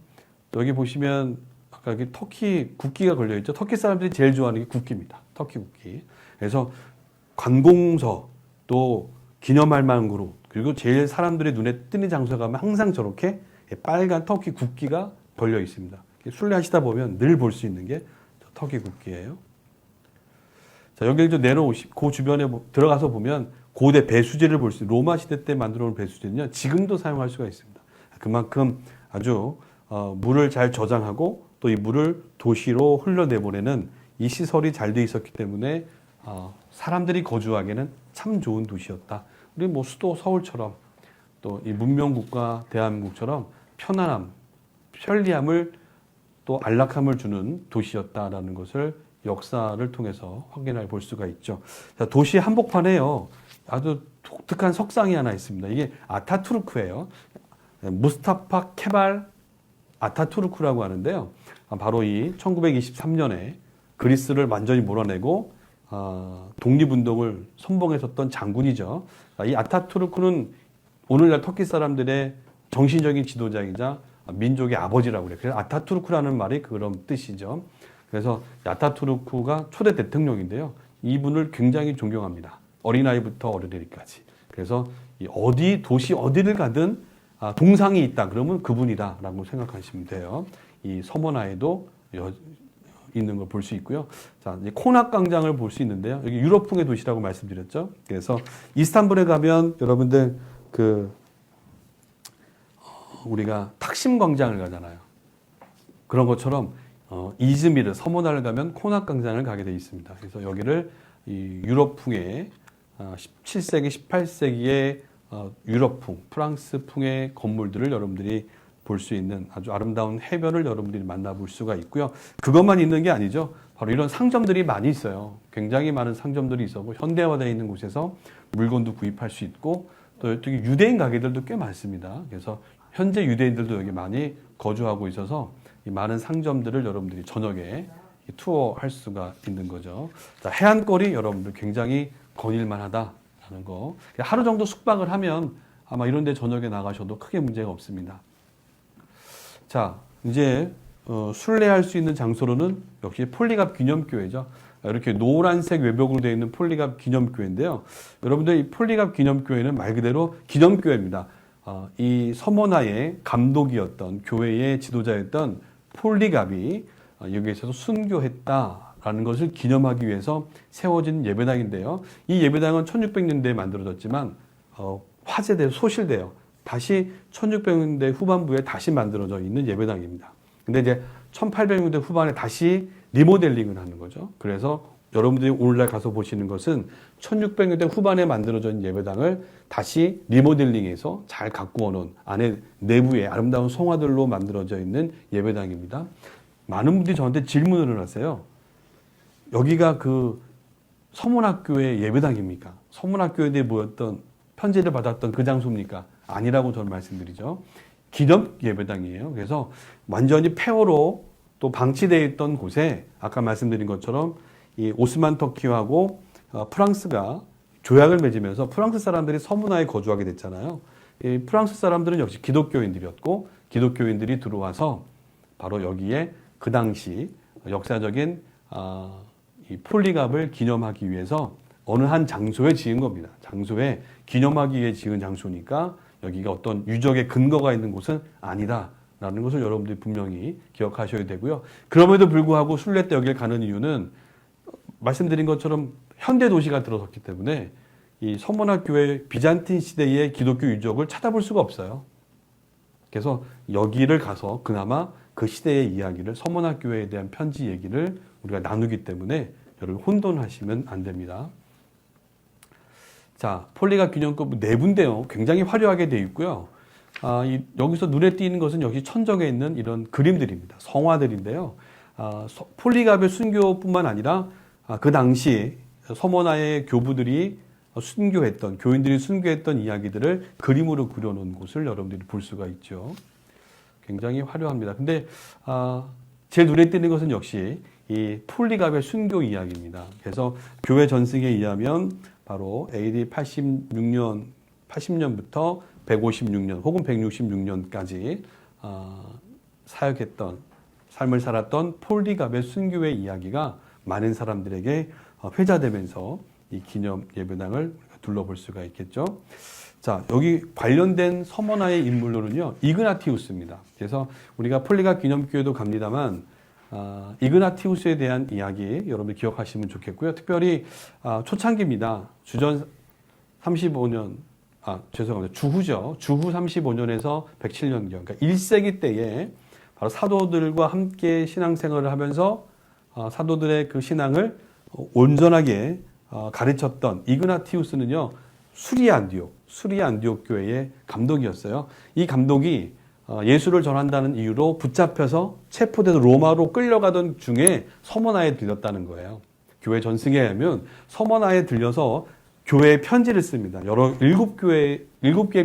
Speaker 1: 여기 보시면 아까 여기 터키 국기가 걸려 있죠. 터키 사람들이 제일 좋아하는 게 국기입니다. 터키 국기. 그래서 관공서 또 기념할 만한 그룹 그리고 제일 사람들의 눈에 띄는 장소에 가면 항상 저렇게 빨간 터키 국기가 걸려 있습니다. 순례하시다 보면 늘 볼 수 있는 게 터키 국기예요. 자, 여기를 좀 내려오시고 그 주변에 들어가서 보면 고대 배수지를 볼 수 있어요. 로마 시대 때 만들어 놓은 배수지는요. 지금도 사용할 수가 있습니다. 그만큼 아주 물을 잘 저장하고 또 이 물을 도시로 흘러내보내는 이 시설이 잘 돼 있었기 때문에 사람들이 거주하기에는 참 좋은 도시였다. 우리 뭐 수도 서울처럼 또 이 문명국가 대한민국처럼 편안함, 편리함을 또 안락함을 주는 도시였다라는 것을 역사를 통해서 확인해 볼 수가 있죠. 자, 도시 한복판에요. 아주 독특한 석상이 하나 있습니다. 이게 아타투르크예요. 무스타파 케발 아타투르크라고 하는데요. 바로 이 1923년에 그리스를 완전히 몰아내고 독립운동을 선봉했었던 장군이죠. 이 아타투르크는 오늘날 터키 사람들의 정신적인 지도자이자 민족의 아버지라고 그래요. 그래서 아타투르크라는 말이 그런 뜻이죠. 그래서 아타투르크가 초대 대통령인데요. 이분을 굉장히 존경합니다. 어린아이부터 어른이까지. 그래서 어디 도시 어디를 가든 동상이 있다 그러면 그분이다라고 생각하시면 돼요. 이 서머나에도 있는 걸 볼 수 있고요. 자, 이제 코낙 광장을 볼 수 있는데요. 여기 유럽풍의 도시라고 말씀드렸죠. 그래서 이스탄불에 가면 여러분들 우리가 탁심 광장을 가잖아요. 그런 것처럼 이즈미르 서머나를 가면 코낙 광장을 가게 되어 있습니다. 그래서 여기를 이 유럽풍의 17세기, 18세기의 유럽풍, 프랑스풍의 건물들을 여러분들이 볼 수 있는 아주 아름다운 해변을 여러분들이 만나볼 수가 있고요. 그것만 있는 게 아니죠. 바로 이런 상점들이 많이 있어요. 굉장히 많은 상점들이 있었고 현대화되어 있는 곳에서 물건도 구입할 수 있고 또 여기 유대인 가게들도 꽤 많습니다. 그래서 현재 유대인들도 여기 많이 거주하고 있어서 이 많은 상점들을 여러분들이 저녁에 투어할 수가 있는 거죠. 자, 해안거리 여러분들 굉장히 거닐만하다라는 거. 하루 정도 숙박을 하면 아마 이런 데 저녁에 나가셔도 크게 문제가 없습니다. 자, 이제 순례할 수 있는 장소로는 역시 폴리갑 기념교회죠. 이렇게 노란색 외벽으로 되어 있는 폴리갑 기념교회인데요. 여러분들 이 폴리갑 기념교회는 말 그대로 기념교회입니다. 이 서머나의 감독이었던 교회의 지도자였던 폴리갑이 여기에서 순교했다라는 것을 기념하기 위해서 세워진 예배당인데요. 이 예배당은 1600년대에 만들어졌지만 화재돼서 소실돼요. 다시 1600년대 후반부에 다시 만들어져 있는 예배당입니다. 근데 이제 1800년대 후반에 다시 리모델링을 하는 거죠. 그래서 여러분들이 오늘날 가서 보시는 것은 1600년대 후반에 만들어진 예배당을 다시 리모델링해서 잘 가꾸어 놓은 안에 내부에 아름다운 성화들로 만들어져 있는 예배당입니다. 많은 분들이 저한테 질문을 하세요. 여기가 그 서문학교의 예배당입니까? 서문학교에 모였던 편지를 받았던 그 장소입니까? 아니라고 저는 말씀드리죠. 기념 예배당이에요. 그래서 완전히 폐허로 또 방치되어 있던 곳에 아까 말씀드린 것처럼 이 오스만 터키하고 프랑스가 조약을 맺으면서 프랑스 사람들이 서문화에 거주하게 됐잖아요. 이 프랑스 사람들은 역시 기독교인들이었고 기독교인들이 들어와서 바로 여기에 그 당시 역사적인 이 폴리갑을 기념하기 위해서 어느 한 장소에 지은 겁니다. 장소에 기념하기 위해 지은 장소니까 여기가 어떤 유적의 근거가 있는 곳은 아니다라는 것을 여러분들이 분명히 기억하셔야 되고요. 그럼에도 불구하고 순례 때 여기를 가는 이유는 말씀드린 것처럼 현대 도시가 들어섰기 때문에 이 서머나 교회 비잔틴 시대의 기독교 유적을 찾아볼 수가 없어요. 그래서 여기를 가서 그나마 그 시대의 이야기를 서머나 교회에 대한 편지 얘기를 우리가 나누기 때문에 여러분 혼돈하시면 안 됩니다. 자, 폴리갑 기념급 네 군데요. 굉장히 화려하게 되어 있고요. 여기서 눈에 띄는 것은 역시 천정에 있는 이런 그림들입니다. 성화들인데요. 폴리갑의 순교뿐만 아니라 그 당시 서머나의 교부들이 순교했던, 교인들이 순교했던 이야기들을 그림으로 그려놓은 곳을 여러분들이 볼 수가 있죠. 굉장히 화려합니다. 근데 제 눈에 띄는 것은 역시 이 폴리갑의 순교 이야기입니다. 그래서 교회 전승에 의하면 바로 AD 80년부터 156년 혹은 166년까지 사역했던 삶을 살았던 폴리갑의 순교의 이야기가 많은 사람들에게 회자되면서 이 기념 예배당을 둘러볼 수가 있겠죠. 자, 여기 관련된 서머나의 인물로는요, 이그나티우스입니다. 그래서 우리가 폴리갑 기념교회도 갑니다만 이그나티우스에 대한 이야기 여러분들 기억하시면 좋겠고요. 특별히 초창기입니다. 주전 35년, 죄송합니다. 주후죠. 주후 35년에서 107년경, 그러니까 1세기 때에 바로 사도들과 함께 신앙생활을 하면서 사도들의 그 신앙을 온전하게 가르쳤던 이그나티우스는요, 수리아 안디옥 교회의 감독이었어요. 이 감독이 예수를 전한다는 이유로 붙잡혀서 체포돼서 로마로 끌려가던 중에 서머나에 들렸다는 거예요. 교회 전승에 하면 서머나에 들려서 교회에 편지를 씁니다. 일곱 개의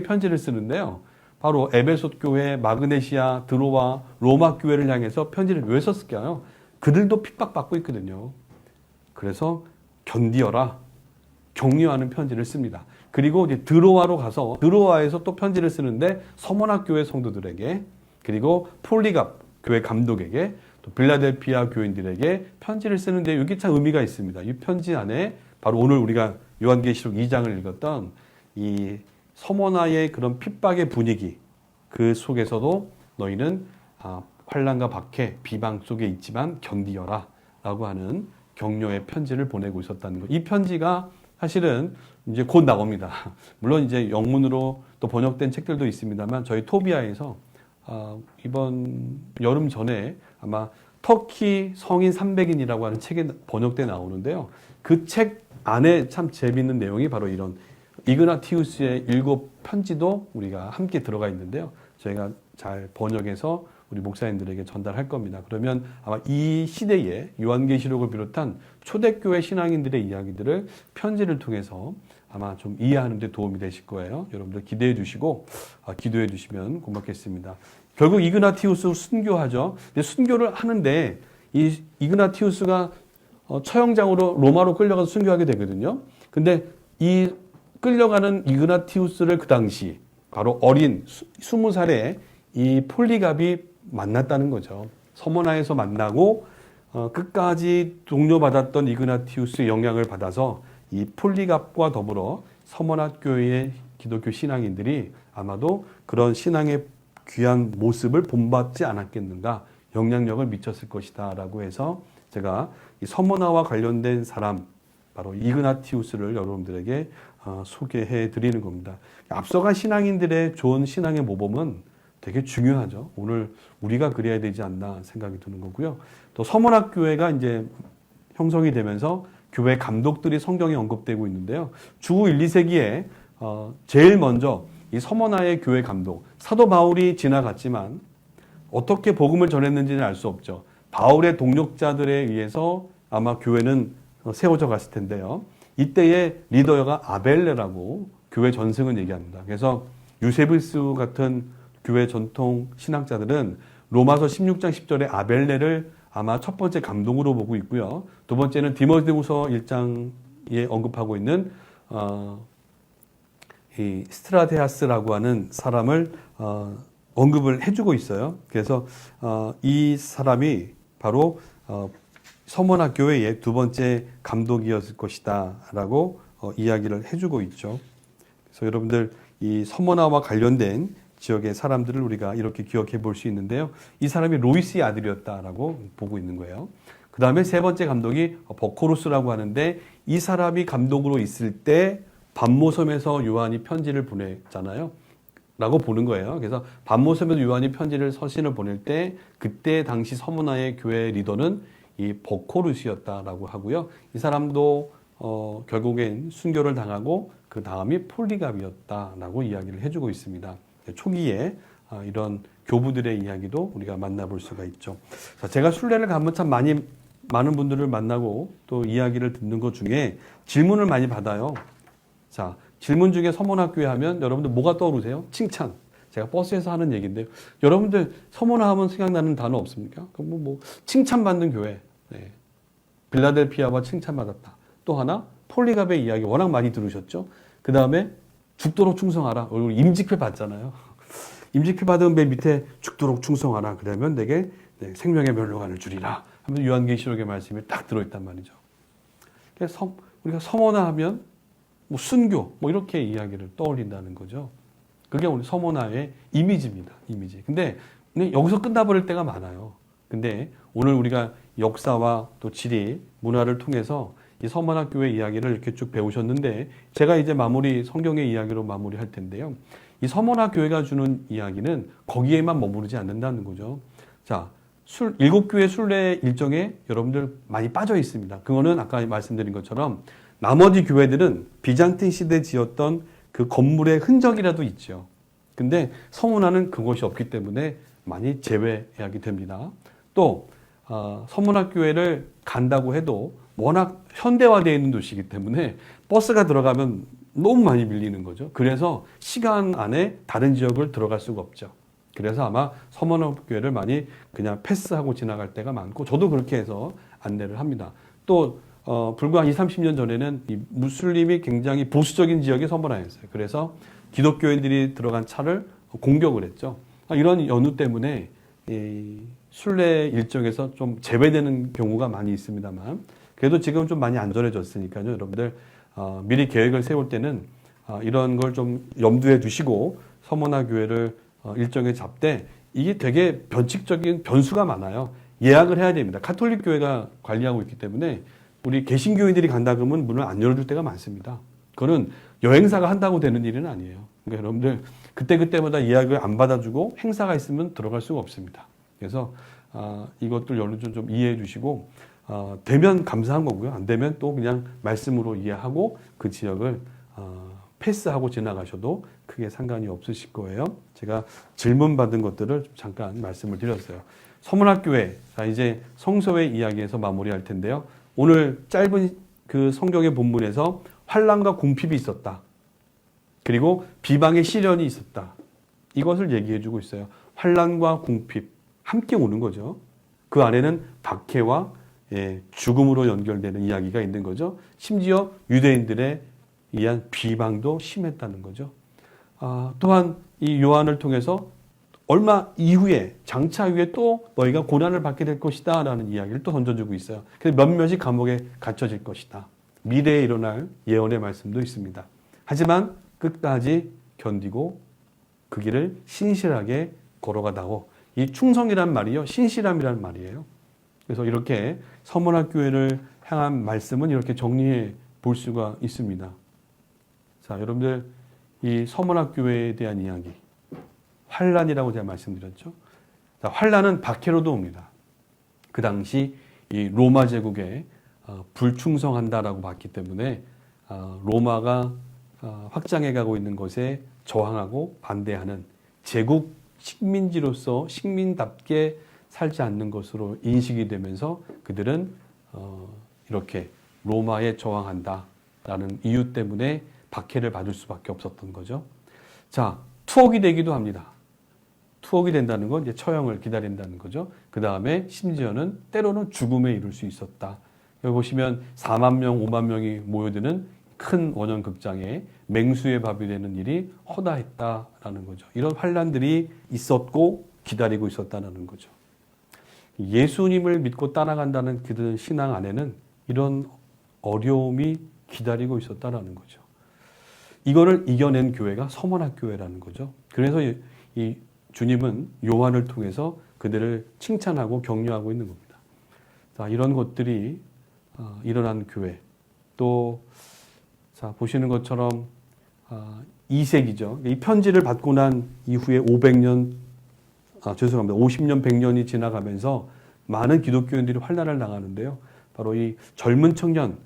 Speaker 1: 편지를 쓰는데요. 바로 에베소 교회, 마그네시아, 드로아, 로마 교회를 향해서 편지를 왜 썼을까요? 그들도 핍박받고 있거든요. 그래서 견디어라, 격려하는 편지를 씁니다. 그리고 이제 드로아로 가서 드로아에서 또 편지를 쓰는데 서머나 교회 성도들에게, 그리고 폴리갑 교회 감독에게, 또 빌라델피아 교인들에게 편지를 쓰는데 여기 참 의미가 있습니다. 이 편지 안에 바로 오늘 우리가 요한계시록 2장을 읽었던 이 서머나의 그런 핍박의 분위기 그 속에서도 너희는 환난과 박해, 비방 속에 있지만 견디어라 라고 하는 격려의 편지를 보내고 있었다는 것. 이 편지가 사실은 이제 곧 나옵니다. 물론 이제 영문으로 또 번역된 책들도 있습니다만 저희 토비아에서 이번 여름 전에 아마 터키 성인 300인이라고 하는 책에 번역돼 나오는데요. 그 책 안에 참 재미있는 내용이 바로 이런 이그나티우스의 7편지도 우리가 함께 들어가 있는데요. 저희가 잘 번역해서 우리 목사님들에게 전달할 겁니다. 그러면 아마 이 시대에 요한계시록을 비롯한 초대교회 신앙인들의 이야기들을 편지를 통해서 아마 좀 이해하는 데 도움이 되실 거예요. 여러분들 기대해 주시고 기도해 주시면 고맙겠습니다. 결국 이그나티우스 순교하죠. 근데 순교를 하는데 이 이그나티우스가 처형장으로 로마로 끌려가서 순교하게 되거든요. 근데 이 끌려가는 이그나티우스를 그 당시 바로 어린 20살의 이 폴리갑이 만났다는 거죠. 서머나에서 만나고 끝까지 독려받았던 이그나티우스의 영향을 받아서 이 폴리갑과 더불어 서머나 교회의 기독교 신앙인들이 아마도 그런 신앙의 귀한 모습을 본받지 않았겠는가, 영향력을 미쳤을 것이다 라고 해서 제가 이 서머나와 관련된 사람 바로 이그나티우스를 여러분들에게 소개해 드리는 겁니다. 앞서간 신앙인들의 좋은 신앙의 모범은 되게 중요하죠. 오늘 우리가 그래야 되지 않나 생각이 드는 거고요. 또 서머나 교회가 이제 형성이 되면서 교회 감독들이 성경에 언급되고 있는데요. 주 1, 2세기에 제일 먼저 이 서머나의 교회 감독, 사도 바울이 지나갔지만 어떻게 복음을 전했는지는 알 수 없죠. 바울의 동력자들에 의해서 아마 교회는 세워져 갔을 텐데요. 이때의 리더가 아벨레라고 교회 전승은 얘기합니다. 그래서 유세비우스 같은 교회 전통 신학자들은 로마서 16장 10절에 아벨레를 아마 첫 번째 감독으로 보고 있고요. 두 번째는 디모데후서 1장에 언급하고 있는 이 스트라테아스라고 하는 사람을 언급을 해주고 있어요. 그래서 이 사람이 바로 서머나 교회의 두 번째 감독이었을 것이다 라고 이야기를 해주고 있죠. 그래서 여러분들 이 서머나와 관련된 지역의 사람들을 우리가 이렇게 기억해 볼 수 있는데요. 이 사람이 로이스의 아들이었다라고 보고 있는 거예요. 그 다음에 세 번째 감독이 버코루스라고 하는데 이 사람이 감독으로 있을 때 반모섬에서 요한이 편지를 보냈잖아요. 라고 보는 거예요. 그래서 반모섬에서 요한이 편지를 서신을 보낼 때 그때 당시 서머나의 교회 리더는 이 버코루스였다라고 하고요. 이 사람도 결국엔 순교를 당하고 그 다음이 폴리갑이었다라고 이야기를 해주고 있습니다. 초기에 이런 교부들의 이야기도 우리가 만나볼 수가 있죠. 자, 제가 순례를 가면 참 많은 분들을 만나고 또 이야기를 듣는 것 중에 질문을 많이 받아요. 자, 질문 중에 서머나교회 하면 여러분들 뭐가 떠오르세요? 칭찬. 제가 버스에서 하는 얘기인데요. 여러분들 서머나 하면 생각나는 단어 없습니까? 뭐 칭찬받는 교회. 네. 빌라델피아와 칭찬받았다. 또 하나 폴리갑의 이야기 워낙 많이 들으셨죠? 그 다음에 죽도록 충성하라. 임직회 받잖아요. 임직회 받은 맨 밑에 죽도록 충성하라. 그러면 내게 생명의 멸류관을 주리라. 하면 요한계시록의 말씀이 딱 들어있단 말이죠. 그래서 우리가 서머나 하면 뭐 순교 뭐 이렇게 이야기를 떠올린다는 거죠. 그게 오늘 서머나의 이미지입니다. 이미지. 근데 여기서 끝나버릴 때가 많아요. 근데 오늘 우리가 역사와 또 지리, 문화를 통해서 이 서머나 교회 이야기를 이렇게 쭉 배우셨는데 제가 이제 성경의 이야기로 마무리할 텐데요. 이 서머나 교회가 주는 이야기는 거기에만 머무르지 않는다는 거죠. 자, 7교회 순례 일정에 여러분들 많이 빠져 있습니다. 그거는 아까 말씀드린 것처럼 나머지 교회들은 비잔틴 시대에 지었던 그 건물의 흔적이라도 있죠. 근데 서머나는 그것이 없기 때문에 많이 제외해야게 됩니다. 또 서머나 교회를 간다고 해도 워낙 현대화되어 있는 도시이기 때문에 버스가 들어가면 너무 많이 밀리는 거죠. 그래서 시간 안에 다른 지역을 들어갈 수가 없죠. 그래서 아마 서머나 교회를 많이 그냥 패스하고 지나갈 때가 많고 저도 그렇게 해서 안내를 합니다. 또 불과 20, 30년 전에는 이 무슬림이 굉장히 보수적인 지역이 서머나였어요. 그래서 기독교인들이 들어간 차를 공격을 했죠. 이런 연유 때문에 이 순례 일정에서 좀 제외되는 경우가 많이 있습니다만 그래도 지금 좀 많이 안전해졌으니까요. 여러분들 미리 계획을 세울 때는 이런 걸 좀 염두에 두시고 서머나 교회를 일정에 잡되 이게 되게 변칙적인 변수가 많아요. 예약을 해야 됩니다. 가톨릭 교회가 관리하고 있기 때문에 우리 개신교인들이 간다 그러면 문을 안 열어줄 때가 많습니다. 그거는 여행사가 한다고 되는 일은 아니에요. 그러니까 여러분들 그때그때마다 예약을 안 받아주고 행사가 있으면 들어갈 수가 없습니다. 그래서 이것들 여러분 좀 이해해 주시고 되면 감사한 거고요. 안 되면 또 그냥 말씀으로 이해하고 그 지역을 패스하고 지나가셔도 크게 상관이 없으실 거예요. 제가 질문 받은 것들을 잠깐 말씀을 드렸어요. 서문학교회, 자 이제 성서회 이야기에서 마무리할 텐데요. 오늘 짧은 그 성경의 본문에서 환난과 궁핍이 있었다. 그리고 비방의 시련이 있었다. 이것을 얘기해주고 있어요. 환난과 궁핍 함께 오는 거죠. 그 안에는 박해와 죽음으로 연결되는 이야기가 있는 거죠. 심지어 유대인들에 의한 비방도 심했다는 거죠. 또한 이 요한을 통해서 얼마 이후에 장차 후에 또 너희가 고난을 받게 될 것이다 라는 이야기를 또 던져주고 있어요. 그래서 몇몇이 감옥에 갇혀질 것이다. 미래에 일어날 예언의 말씀도 있습니다. 하지만 끝까지 견디고 그 길을 신실하게 걸어가다오. 이 충성이란 말이요, 신실함이란 말이에요. 그래서 이렇게 서문학교회를 향한 말씀은 이렇게 정리해 볼 수가 있습니다. 자, 여러분들 이 서문학교회에 대한 이야기, 환란이라고 제가 말씀드렸죠. 자, 환란은 박해로도 옵니다. 그 당시 이 로마 제국에 불충성한다라고 봤기 때문에 로마가 확장해 가고 있는 것에 저항하고 반대하는 제국 식민지로서 식민답게 살지 않는 것으로 인식이 되면서 그들은 이렇게 로마에 저항한다라는 이유 때문에 박해를 받을 수밖에 없었던 거죠. 자, 투옥이 되기도 합니다. 투옥이 된다는 건 이제 처형을 기다린다는 거죠. 그 다음에 심지어는 때로는 죽음에 이를 수 있었다. 여기 보시면 4만 명, 5만 명이 모여드는 큰 원형 극장에 맹수의 밥이 되는 일이 허다했다라는 거죠. 이런 환란들이 있었고 기다리고 있었다는 거죠. 예수님을 믿고 따라간다는 그들 신앙 안에는 이런 어려움이 기다리고 있었다라는 거죠. 이거를 이겨낸 교회가 서문학교회라는 거죠. 그래서 이 주님은 요한을 통해서 그들을 칭찬하고 격려하고 있는 겁니다. 자, 이런 것들이 일어난 교회. 또 자, 보시는 것처럼 2세기죠. 이 편지를 받고 난 이후에 50년, 100년이 지나가면서 많은 기독교인들이 환난을 당하는데요. 바로 이 젊은 청년,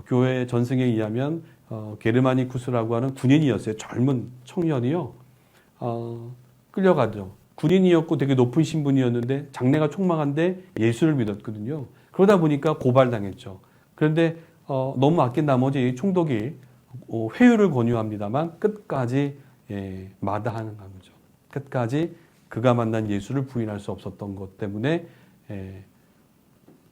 Speaker 1: 교회 전승에 의하면 게르마니쿠스라고 하는 군인이었어요. 젊은 청년이요. 끌려가죠. 군인이었고 되게 높은 신분이었는데 장래가 촉망한데 예수를 믿었거든요. 그러다 보니까 고발당했죠. 그런데 너무 아낀 나머지 총독이 회유를 권유합니다만 끝까지 마다하는 거죠. 끝까지 그가 만난 예수를 부인할 수 없었던 것 때문에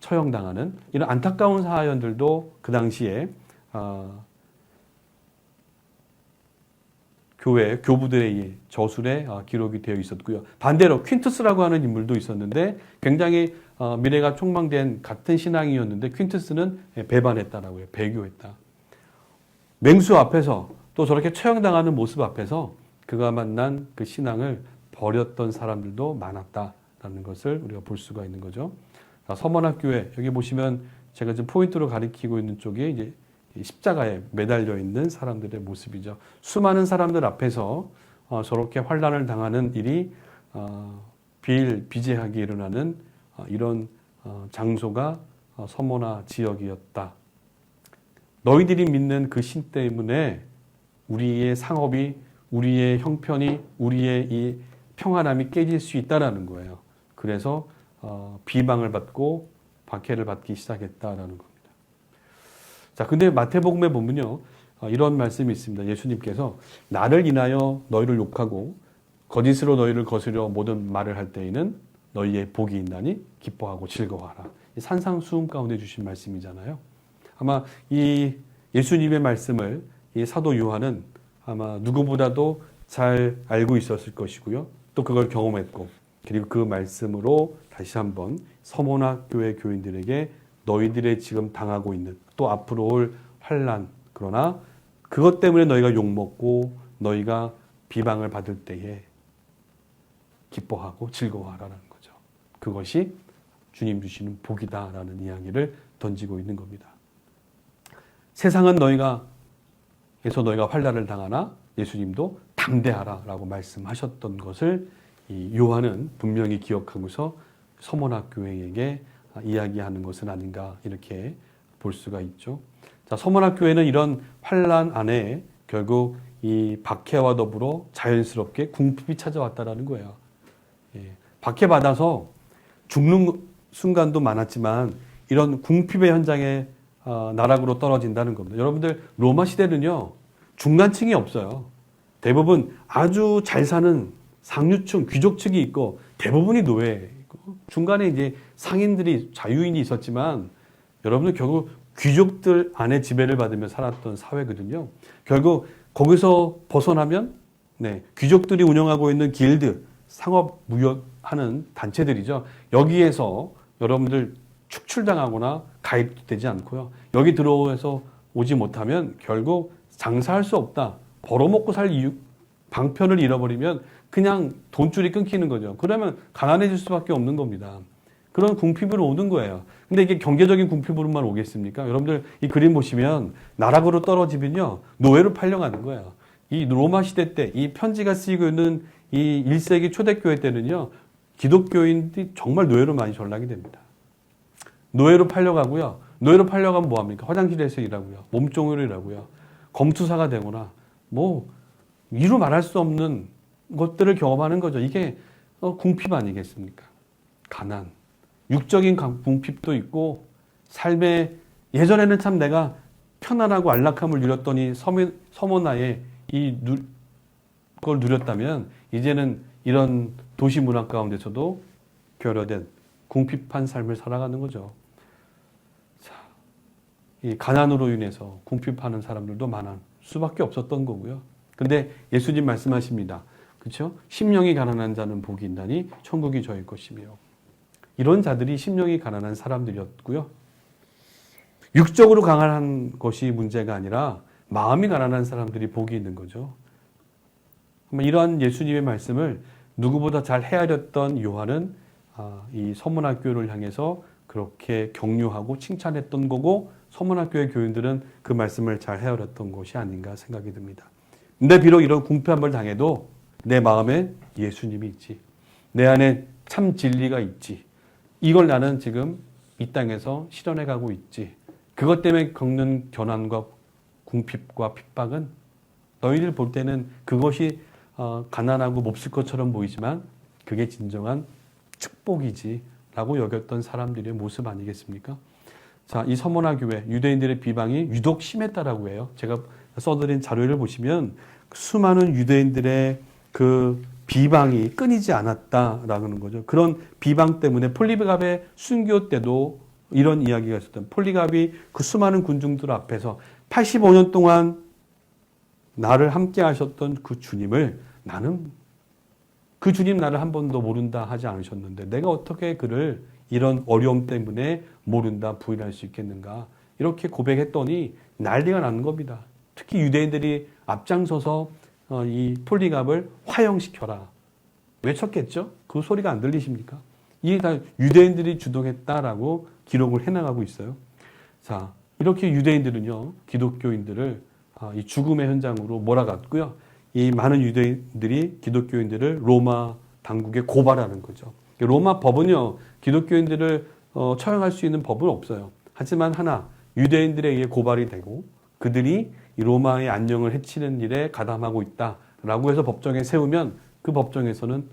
Speaker 1: 처형당하는 이런 안타까운 사연들도 그 당시에 교회 교부들의 저술에 기록이 되어 있었고요. 반대로 퀸투스라고 하는 인물도 있었는데 굉장히 미래가 촉망된 같은 신앙이었는데 퀸투스는 배반했다라고 해요. 배교했다. 맹수 앞에서 또 저렇게 처형당하는 모습 앞에서 그가 만난 그 신앙을 버렸던 사람들도 많았다라는 것을 우리가 볼 수가 있는 거죠. 서문학교회 여기 보시면 제가 지금 포인트로 가리키고 있는 쪽에 이제 십자가에 매달려 있는 사람들의 모습이죠. 수많은 사람들 앞에서 저렇게 환난을 당하는 일이 비일비재하게 일어나는 이런 장소가 서머나 지역이었다. 너희들이 믿는 그 신 때문에 우리의 상업이, 우리의 형편이, 우리의 이 평안함이 깨질 수 있다라는 거예요. 그래서 비방을 받고 박해를 받기 시작했다라는 겁니다. 자, 근데 마태복음에 보면요, 이런 말씀이 있습니다. 예수님께서 나를 인하여 너희를 욕하고 거짓으로 너희를 거스려 모든 말을 할 때에는 너희의 복이 있나니 기뻐하고 즐거워하라. 산상수훈 가운데 주신 말씀이잖아요. 아마 이 예수님의 말씀을 이 사도 요한은 아마 누구보다도 잘 알고 있었을 것이고요. 또 그걸 경험했고, 그리고 그 말씀으로 다시 한번 서머나 교회 교인들에게 너희들의 지금 당하고 있는 또 앞으로 올 환난, 그러나 그것 때문에 너희가 욕먹고 너희가 비방을 받을 때에 기뻐하고 즐거워하라는 거죠. 그것이 주님 주시는 복이다라는 이야기를 던지고 있는 겁니다. 세상은 너희가 환난을 당하나 예수님도 담대하라라고 말씀하셨던 것을 이 요한은 분명히 기억하고서 서머나 교회에게 이야기하는 것은 아닌가 이렇게 볼 수가 있죠. 자, 서머나 교회는 이런 환난 안에 결국 이 박해와 더불어 자연스럽게 궁핍이 찾아왔다라는 거예요. 예, 박해받아서 죽는 순간도 많았지만 이런 궁핍의 현장에 나락으로 떨어진다는 겁니다. 여러분들 로마 시대는요 중간층이 없어요. 대부분 아주 잘 사는 상류층 귀족층이 있고 대부분이 노예이고 중간에 이제 상인들이 자유인이 있었지만 여러분들 결국 귀족들 안에 지배를 받으며 살았던 사회거든요. 결국 거기서 벗어나면 귀족들이 운영하고 있는 길드 상업 무역하는 단체들이죠. 여기에서 여러분들 축출당하거나 가입되지 않고요. 여기 들어오서 오지 못하면 결국 장사할 수 없다. 벌어먹고 살 이유, 방편을 잃어버리면 그냥 돈줄이 끊기는 거죠. 그러면 가난해질 수밖에 없는 겁니다. 그런 궁핍으로 오는 거예요. 근데 이게 경제적인 궁핍으로만 오겠습니까? 여러분들 이 그림 보시면 나락으로 떨어지면요. 노예로 팔려가는 거예요. 이 로마 시대 때 이 편지가 쓰이고 있는 이 1세기 초대교회 때는요. 기독교인들이 정말 노예로 많이 전락이 됩니다. 노예로 팔려가고요. 노예로 팔려가면 뭐합니까? 화장실에서 일하고요. 몸종으로 일하고요. 검투사가 되거나 뭐 이루 말할 수 없는 것들을 경험하는 거죠. 이게 궁핍 아니겠습니까? 가난. 육적인 궁핍도 있고 삶의 예전에는 참 내가 편안하고 안락함을 누렸더니 서머나에 그걸 누렸다면 이제는 이런 도시 문화 가운데서도 결여된 궁핍한 삶을 살아가는 거죠. 자, 이 가난으로 인해서 궁핍하는 사람들도 많을 수밖에 없었던 거고요. 근데 예수님 말씀하십니다. 그렇죠? 심령이 가난한 자는 복이 있나니 천국이 저희 것이며 이런 자들이 심령이 가난한 사람들이었고요. 육적으로 가난한 것이 문제가 아니라 마음이 가난한 사람들이 복이 있는 거죠. 이러한 예수님의 말씀을 누구보다 잘 헤아렸던 요한은 이 서문학교를 향해서 그렇게 격려하고 칭찬했던 거고 서문학교의 교인들은 그 말씀을 잘 헤아렸던 것이 아닌가 생각이 듭니다. 근데 비록 이런 궁핍함을 당해도 내 마음에 예수님이 있지. 내 안에 참 진리가 있지. 이걸 나는 지금 이 땅에서 실현해 가고 있지. 그것 때문에 겪는 고난과 궁핍과 핍박은 너희들 볼 때는 그것이 가난하고 몹쓸 것처럼 보이지만 그게 진정한 축복이지 라고 여겼던 사람들의 모습 아니겠습니까? 자, 이 서머나 교회 유대인들의 비방이 유독 심했다라고 해요. 제가 써드린 자료를 보시면 수많은 유대인들의 그 비방이 끊이지 않았다라는 거죠. 그런 비방 때문에 폴리갑의 순교 때도 이런 이야기가 있었던 폴리갑이 그 수많은 군중들 앞에서 85년 동안 나를 함께 하셨던 그 주님을 나는 그 주님 나를 한 번도 모른다 하지 않으셨는데 내가 어떻게 그를 이런 어려움 때문에 모른다 부인할 수 있겠는가 이렇게 고백했더니 난리가 나는 겁니다. 특히 유대인들이 앞장서서 이 폴리갑을 화형시켜라 외쳤겠죠? 그 소리가 안 들리십니까? 이게 다 유대인들이 주동했다라고 기록을 해나가고 있어요. 자, 이렇게 유대인들은요 기독교인들을 이 죽음의 현장으로 몰아갔고요. 이 많은 유대인들이 기독교인들을 로마 당국에 고발하는 거죠. 로마 법은요 기독교인들을 처형할 수 있는 법은 없어요. 하지만 하나 유대인들에 의해 고발이 되고 그들이 이 로마의 안녕을 해치는 일에 가담하고 있다라고 해서 법정에 세우면 그 법정에서는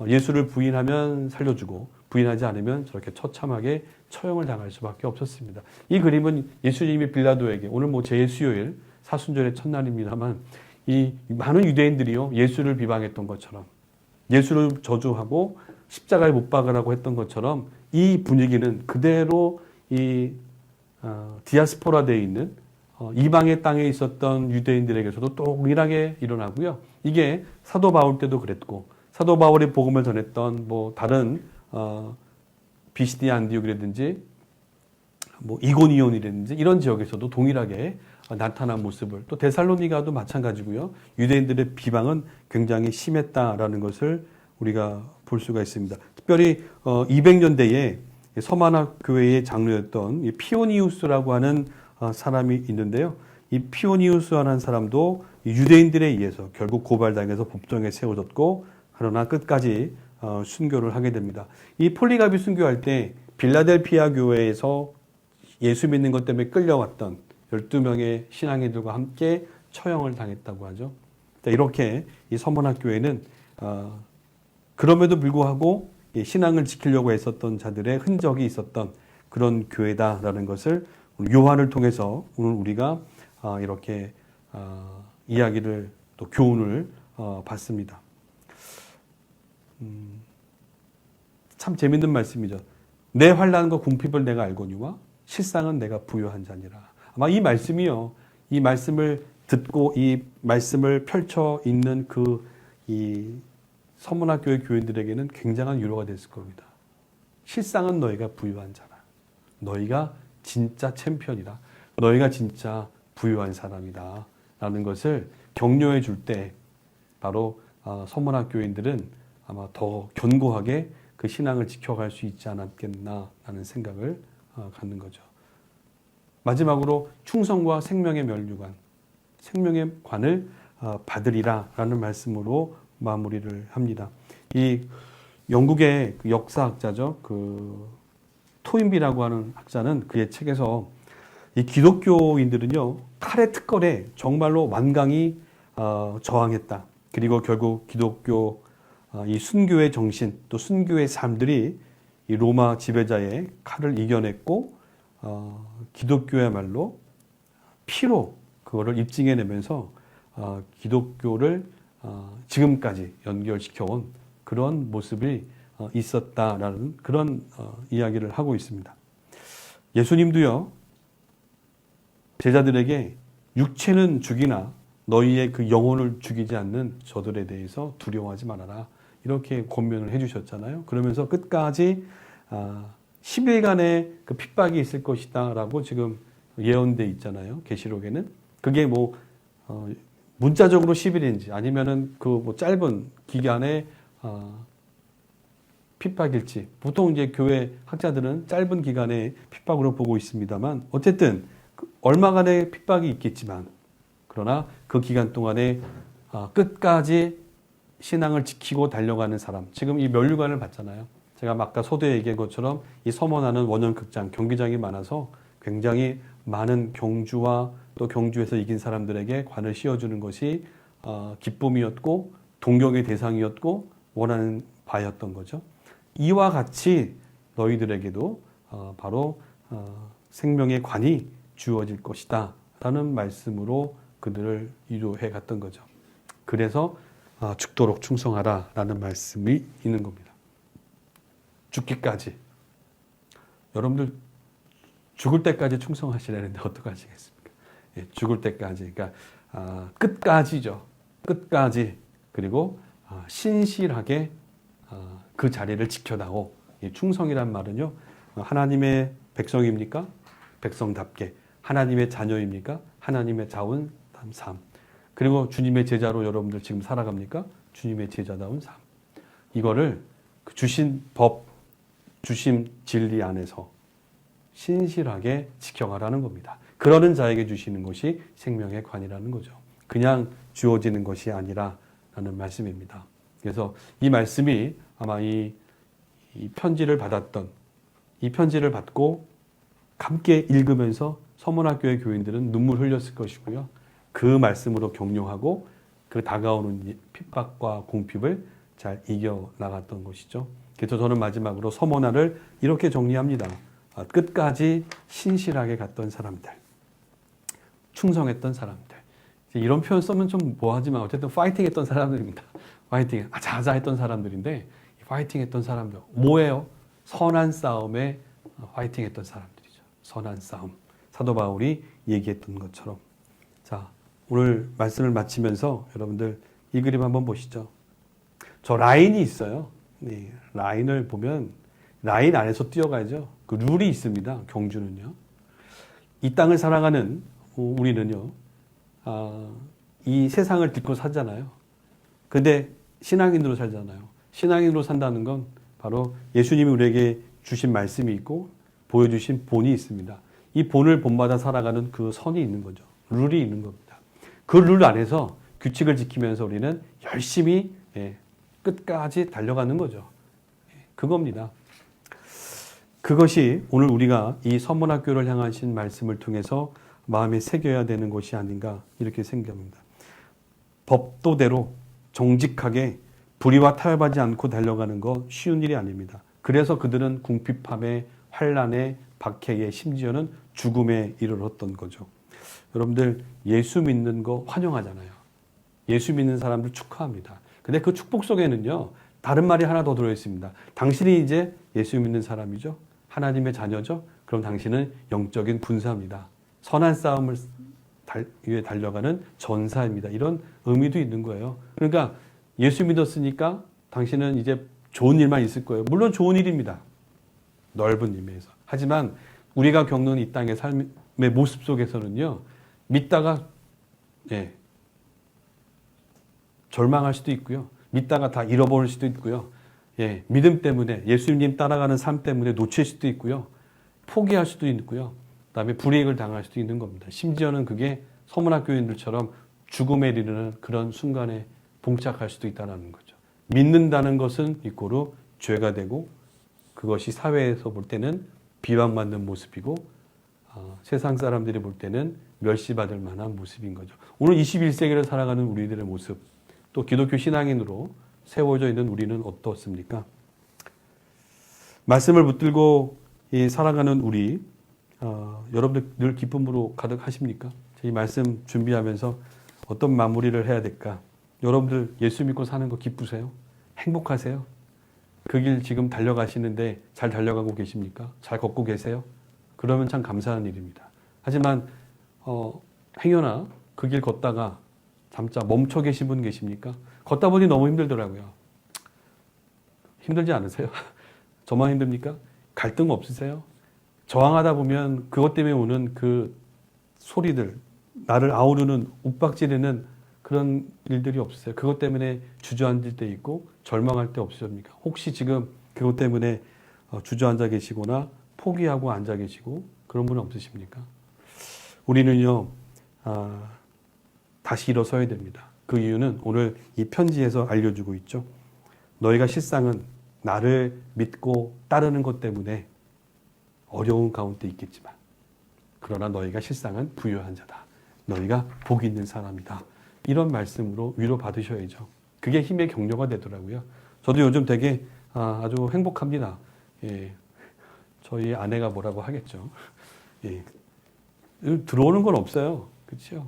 Speaker 1: 예수를 부인하면 살려주고 부인하지 않으면 저렇게 처참하게 처형을 당할 수밖에 없었습니다. 이 그림은 예수님이 빌라도에게 오늘 제1수요일 사순절의 첫날입니다만 이 많은 유대인들이요 예수를 비방했던 것처럼 예수를 저주하고 십자가에 못 박으라고 했던 것처럼 이 분위기는 그대로 이 디아스포라되어 있는 이방의 땅에 있었던 유대인들에게서도 동일하게 일어나고요. 이게 사도 바울 때도 그랬고 사도 바울이 복음을 전했던 다른 비시디아 안디옥이라든지 이고니온이라든지 이런 지역에서도 동일하게 나타난 모습을, 또 데살로니가도 마찬가지고요. 유대인들의 비방은 굉장히 심했다라는 것을 우리가 볼 수가 있습니다. 특별히 200년대에 서머나 교회의 장로였던 피오니우스라고 하는 사람이 있는데요. 이 피오니우스라는 사람도 유대인들에 의해서 결국 고발당해서 법정에 세워졌고, 그러나 끝까지 순교를 하게 됩니다. 이 폴리갑이 순교할 때 빌라델피아 교회에서 예수 믿는 것 때문에 끌려왔던 12명의 신앙인들과 함께 처형을 당했다고 하죠. 이렇게 이 서머나 교회는 그럼에도 불구하고 신앙을 지키려고 했었던 자들의 흔적이 있었던 그런 교회다라는 것을 요한을 통해서 오늘 우리가 이렇게 이야기를, 또 교훈을 받습니다. 참 재밌는 말씀이죠. 내 환난과 궁핍을 내가 알거니와 실상은 내가 부요한 자니라. 아마 이 말씀이요, 이 말씀을 듣고 이 말씀을 펼쳐 있는 이 서머나 교회 교인들에게는 굉장한 위로가 됐을 겁니다. 실상은 너희가 부유한 자라. 너희가 진짜 챔피언이다. 너희가 진짜 부유한 사람이다. 라는 것을 격려해 줄 때 바로 서머나 교인들은 아마 더 견고하게 그 신앙을 지켜갈 수 있지 않았겠나 라는 생각을 갖는 거죠. 마지막으로 충성과 생명의 면류관, 생명의 관을 받으리라 라는 말씀으로 마무리를 합니다. 이 영국의 그 역사학자죠. 그 토인비라고 하는 학자는 그의 책에서 이 기독교인들은요, 칼의 특권에 정말로 완강히 저항했다. 그리고 결국 기독교 이 순교의 정신, 또 순교의 삶들이 이 로마 지배자의 칼을 이겨냈고, 기독교야말로 피로 그거를 입증해내면서 기독교를 지금까지 연결시켜온 그런 모습이 있었다라는 그런 이야기를 하고 있습니다. 예수님도요, 제자들에게 육체는 죽이나 너희의 그 영혼을 죽이지 않는 저들에 대해서 두려워하지 말아라, 이렇게 권면을 해주셨잖아요. 그러면서 끝까지 10일간의 그 핍박이 있을 것이다 라고 지금 예언돼 있잖아요. 계시록에는. 그게 뭐 문자적으로 10일인지 아니면은 그 뭐 짧은 기간의 핍박일지, 보통 이제 교회 학자들은 짧은 기간의 핍박으로 보고 있습니다만, 어쨌든 얼마간의 핍박이 있겠지만, 그러나 그 기간 동안에 끝까지 신앙을 지키고 달려가는 사람, 지금 이 면류관을 받잖아요. 제가 아까 서두에 얘기한 것처럼 이 서머나는 원형극장, 경기장이 많아서 굉장히 많은 경주와 또 경주에서 이긴 사람들에게 관을 씌워주는 것이 기쁨이었고 동경의 대상이었고 원하는 바였던 거죠. 이와 같이 너희들에게도 바로 생명의 관이 주어질 것이다 라는 말씀으로 그들을 위로해 갔던 거죠. 그래서 죽도록 충성하라 라는 말씀이 있는 겁니다. 죽기까지. 여러분들 죽을 때까지 충성하시라는데 어떡하시겠습니까? 예, 죽을 때까지. 그러니까 끝까지죠. 끝까지. 그리고 신실하게 그 자리를 지켜나고, 충성이란 말은요, 하나님의 백성입니까? 백성답게. 하나님의 자녀입니까? 하나님의 자운 삶. 그리고 주님의 제자로 여러분들 지금 살아갑니까? 주님의 제자다운 삶. 이거를 주신 법, 주신 진리 안에서 신실하게 지켜가라는 겁니다. 그러는 자에게 주시는 것이 생명의 관이라는 거죠. 그냥 주어지는 것이 아니라라는 말씀입니다. 그래서 이 말씀이 아마 이 편지를 받았던, 이 편지를 받고 함께 읽으면서 서문학교의 교인들은 눈물 흘렸을 것이고요. 그 말씀으로 격려하고 그 다가오는 핍박과 공핍을 잘 이겨나갔던 것이죠. 그래서 저는 마지막으로 서머나를 이렇게 정리합니다. 끝까지 신실하게 갔던 사람들, 충성했던 사람들. 이런 표현 쓰면 좀 뭐하지만 어쨌든 파이팅 했던 사람들입니다. 파이팅, 자자했던 사람들인데 파이팅 했던 사람들. 뭐예요? 선한 싸움에 파이팅 했던 사람들이죠. 선한 싸움. 사도 바울이 얘기했던 것처럼. 자, 오늘 말씀을 마치면서 여러분들 이 그림 한번 보시죠. 저 라인이 있어요. 네, 라인을 보면 라인 안에서 뛰어가야죠. 그 룰이 있습니다. 경주는요. 이 땅을 살아가는 우리는요, 이 세상을 딛고 살잖아요. 근데 신앙인으로 살잖아요. 신앙인으로 산다는 건 바로 예수님이 우리에게 주신 말씀이 있고 보여주신 본이 있습니다. 이 본을 본받아 살아가는 그 선이 있는 거죠. 룰이 있는 겁니다. 그 룰 안에서 규칙을 지키면서 우리는 열심히 끝까지 달려가는 거죠. 그겁니다. 그것이 오늘 우리가 이 서문학교를 향하신 말씀을 통해서 마음에 새겨야 되는 것이 아닌가 이렇게 생각합니다. 법도대로 정직하게 불의와 타협하지 않고 달려가는 거 쉬운 일이 아닙니다. 그래서 그들은 궁핍함에 환난에 박해에 심지어는 죽음에 이르렀던 거죠. 여러분들 예수 믿는 거 환영하잖아요. 예수 믿는 사람들 축하합니다. 근데 그 축복 속에는요, 다른 말이 하나 더 들어있습니다. 당신이 이제 예수 믿는 사람이죠. 하나님의 자녀죠. 그럼 당신은 영적인 군사입니다. 선한 싸움을 위해 달려가는 전사입니다. 이런 의미도 있는 거예요. 그러니까 예수 믿었으니까 당신은 이제 좋은 일만 있을 거예요. 물론 좋은 일입니다. 넓은 의미에서. 하지만 우리가 겪는 이 땅의 삶의 모습 속에서는요, 믿다가 절망할 수도 있고요. 믿다가 다 잃어버릴 수도 있고요. 믿음 때문에 예수님 따라가는 삶 때문에 놓칠 수도 있고요. 포기할 수도 있고요. 그다음에 불이익을 당할 수도 있는 겁니다. 심지어는 그게 서문학교인들처럼 죽음에 이르는 그런 순간에 봉착할 수도 있다는 거죠. 믿는다는 것은 이꼬로 죄가 되고 그것이 사회에서 볼 때는 비방받는 모습이고 세상 사람들이 볼 때는 멸시받을 만한 모습인 거죠. 오늘 21세기를 살아가는 우리들의 모습, 또 기독교 신앙인으로 세워져 있는 우리는 어떻습니까? 말씀을 붙들고 살아가는 우리, 여러분들 늘 기쁨으로 가득하십니까? 이 말씀 준비하면서 어떤 마무리를 해야 될까? 여러분들 예수 믿고 사는 거 기쁘세요? 행복하세요? 그 길 지금 달려가시는데 잘 달려가고 계십니까? 잘 걷고 계세요? 그러면 참 감사한 일입니다. 하지만 행여나 그 길 걷다가 잠자 멈춰 계신 분 계십니까? 걷다 보니 너무 힘들더라고요. 힘들지 않으세요? 저만 힘듭니까? 갈등 없으세요? 저항하다 보면 그것 때문에 오는 그 소리들, 나를 아우르는 욱박지르는 그런 일들이 없으세요? 그것 때문에 주저앉을 때 있고 절망할 때 없으십니까? 혹시 지금 그것 때문에 주저앉아 계시거나 포기하고 앉아 계시고 그런 분은 없으십니까? 우리는요, 다시 일어서야 됩니다. 그 이유는 오늘 이 편지에서 알려주고 있죠. 너희가 실상은 나를 믿고 따르는 것 때문에 어려운 가운데 있겠지만 그러나 너희가 실상은 부유한 자다. 너희가 복 있는 사람이다. 이런 말씀으로 위로 받으셔야죠. 그게 힘의 격려가 되더라고요. 저도 요즘 되게 아주 행복합니다. 저희 아내가 뭐라고 하겠죠. 들어오는 건 없어요. 그렇죠?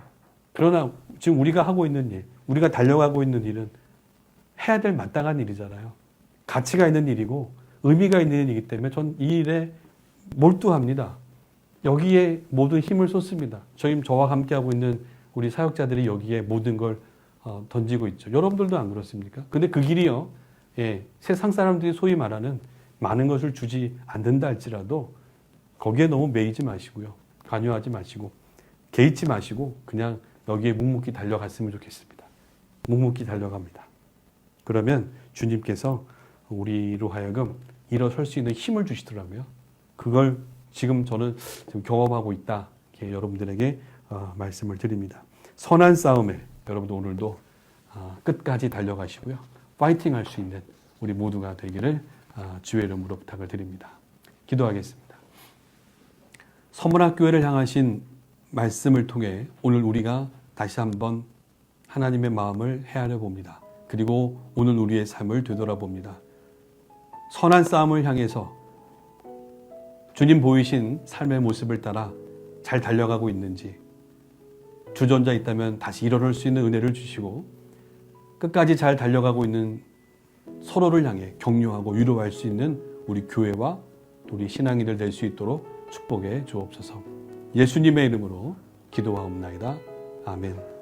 Speaker 1: 그러나 지금 우리가 하고 있는 일, 우리가 달려가고 있는 일은 해야 될 마땅한 일이잖아요. 가치가 있는 일이고 의미가 있는 일이기 때문에 전 이 일에 몰두합니다. 여기에 모든 힘을 쏟습니다. 저와 함께하고 있는 우리 사역자들이 여기에 모든 걸 던지고 있죠. 여러분들도 안 그렇습니까? 근데 그 길이요, 세상 사람들이 소위 말하는 많은 것을 주지 않는다 할지라도 거기에 너무 매이지 마시고요. 관여하지 마시고 개의치 마시고 그냥 여기에 묵묵히 달려갔으면 좋겠습니다. 묵묵히 달려갑니다. 그러면 주님께서 우리로 하여금 일어설 수 있는 힘을 주시더라고요. 그걸 지금 저는 지금 경험하고 있다. 이렇게 여러분들에게 말씀을 드립니다. 선한 싸움에 여러분들 오늘도 끝까지 달려가시고요. 파이팅 할 수 있는 우리 모두가 되기를 주의 이름으로 부탁을 드립니다. 기도하겠습니다. 서문학교회를 향하신 말씀을 통해 오늘 우리가 다시 한번 하나님의 마음을 헤아려 봅니다. 그리고 오늘 우리의 삶을 되돌아봅니다. 선한 싸움을 향해서 주님 보이신 삶의 모습을 따라 잘 달려가고 있는지, 주저앉아 있다면 다시 일어날 수 있는 은혜를 주시고 끝까지 잘 달려가고 있는 서로를 향해 격려하고 위로할 수 있는 우리 교회와 우리 신앙인들 될 수 있도록 축복해 주옵소서. 예수님의 이름으로 기도하옵나이다. 아멘.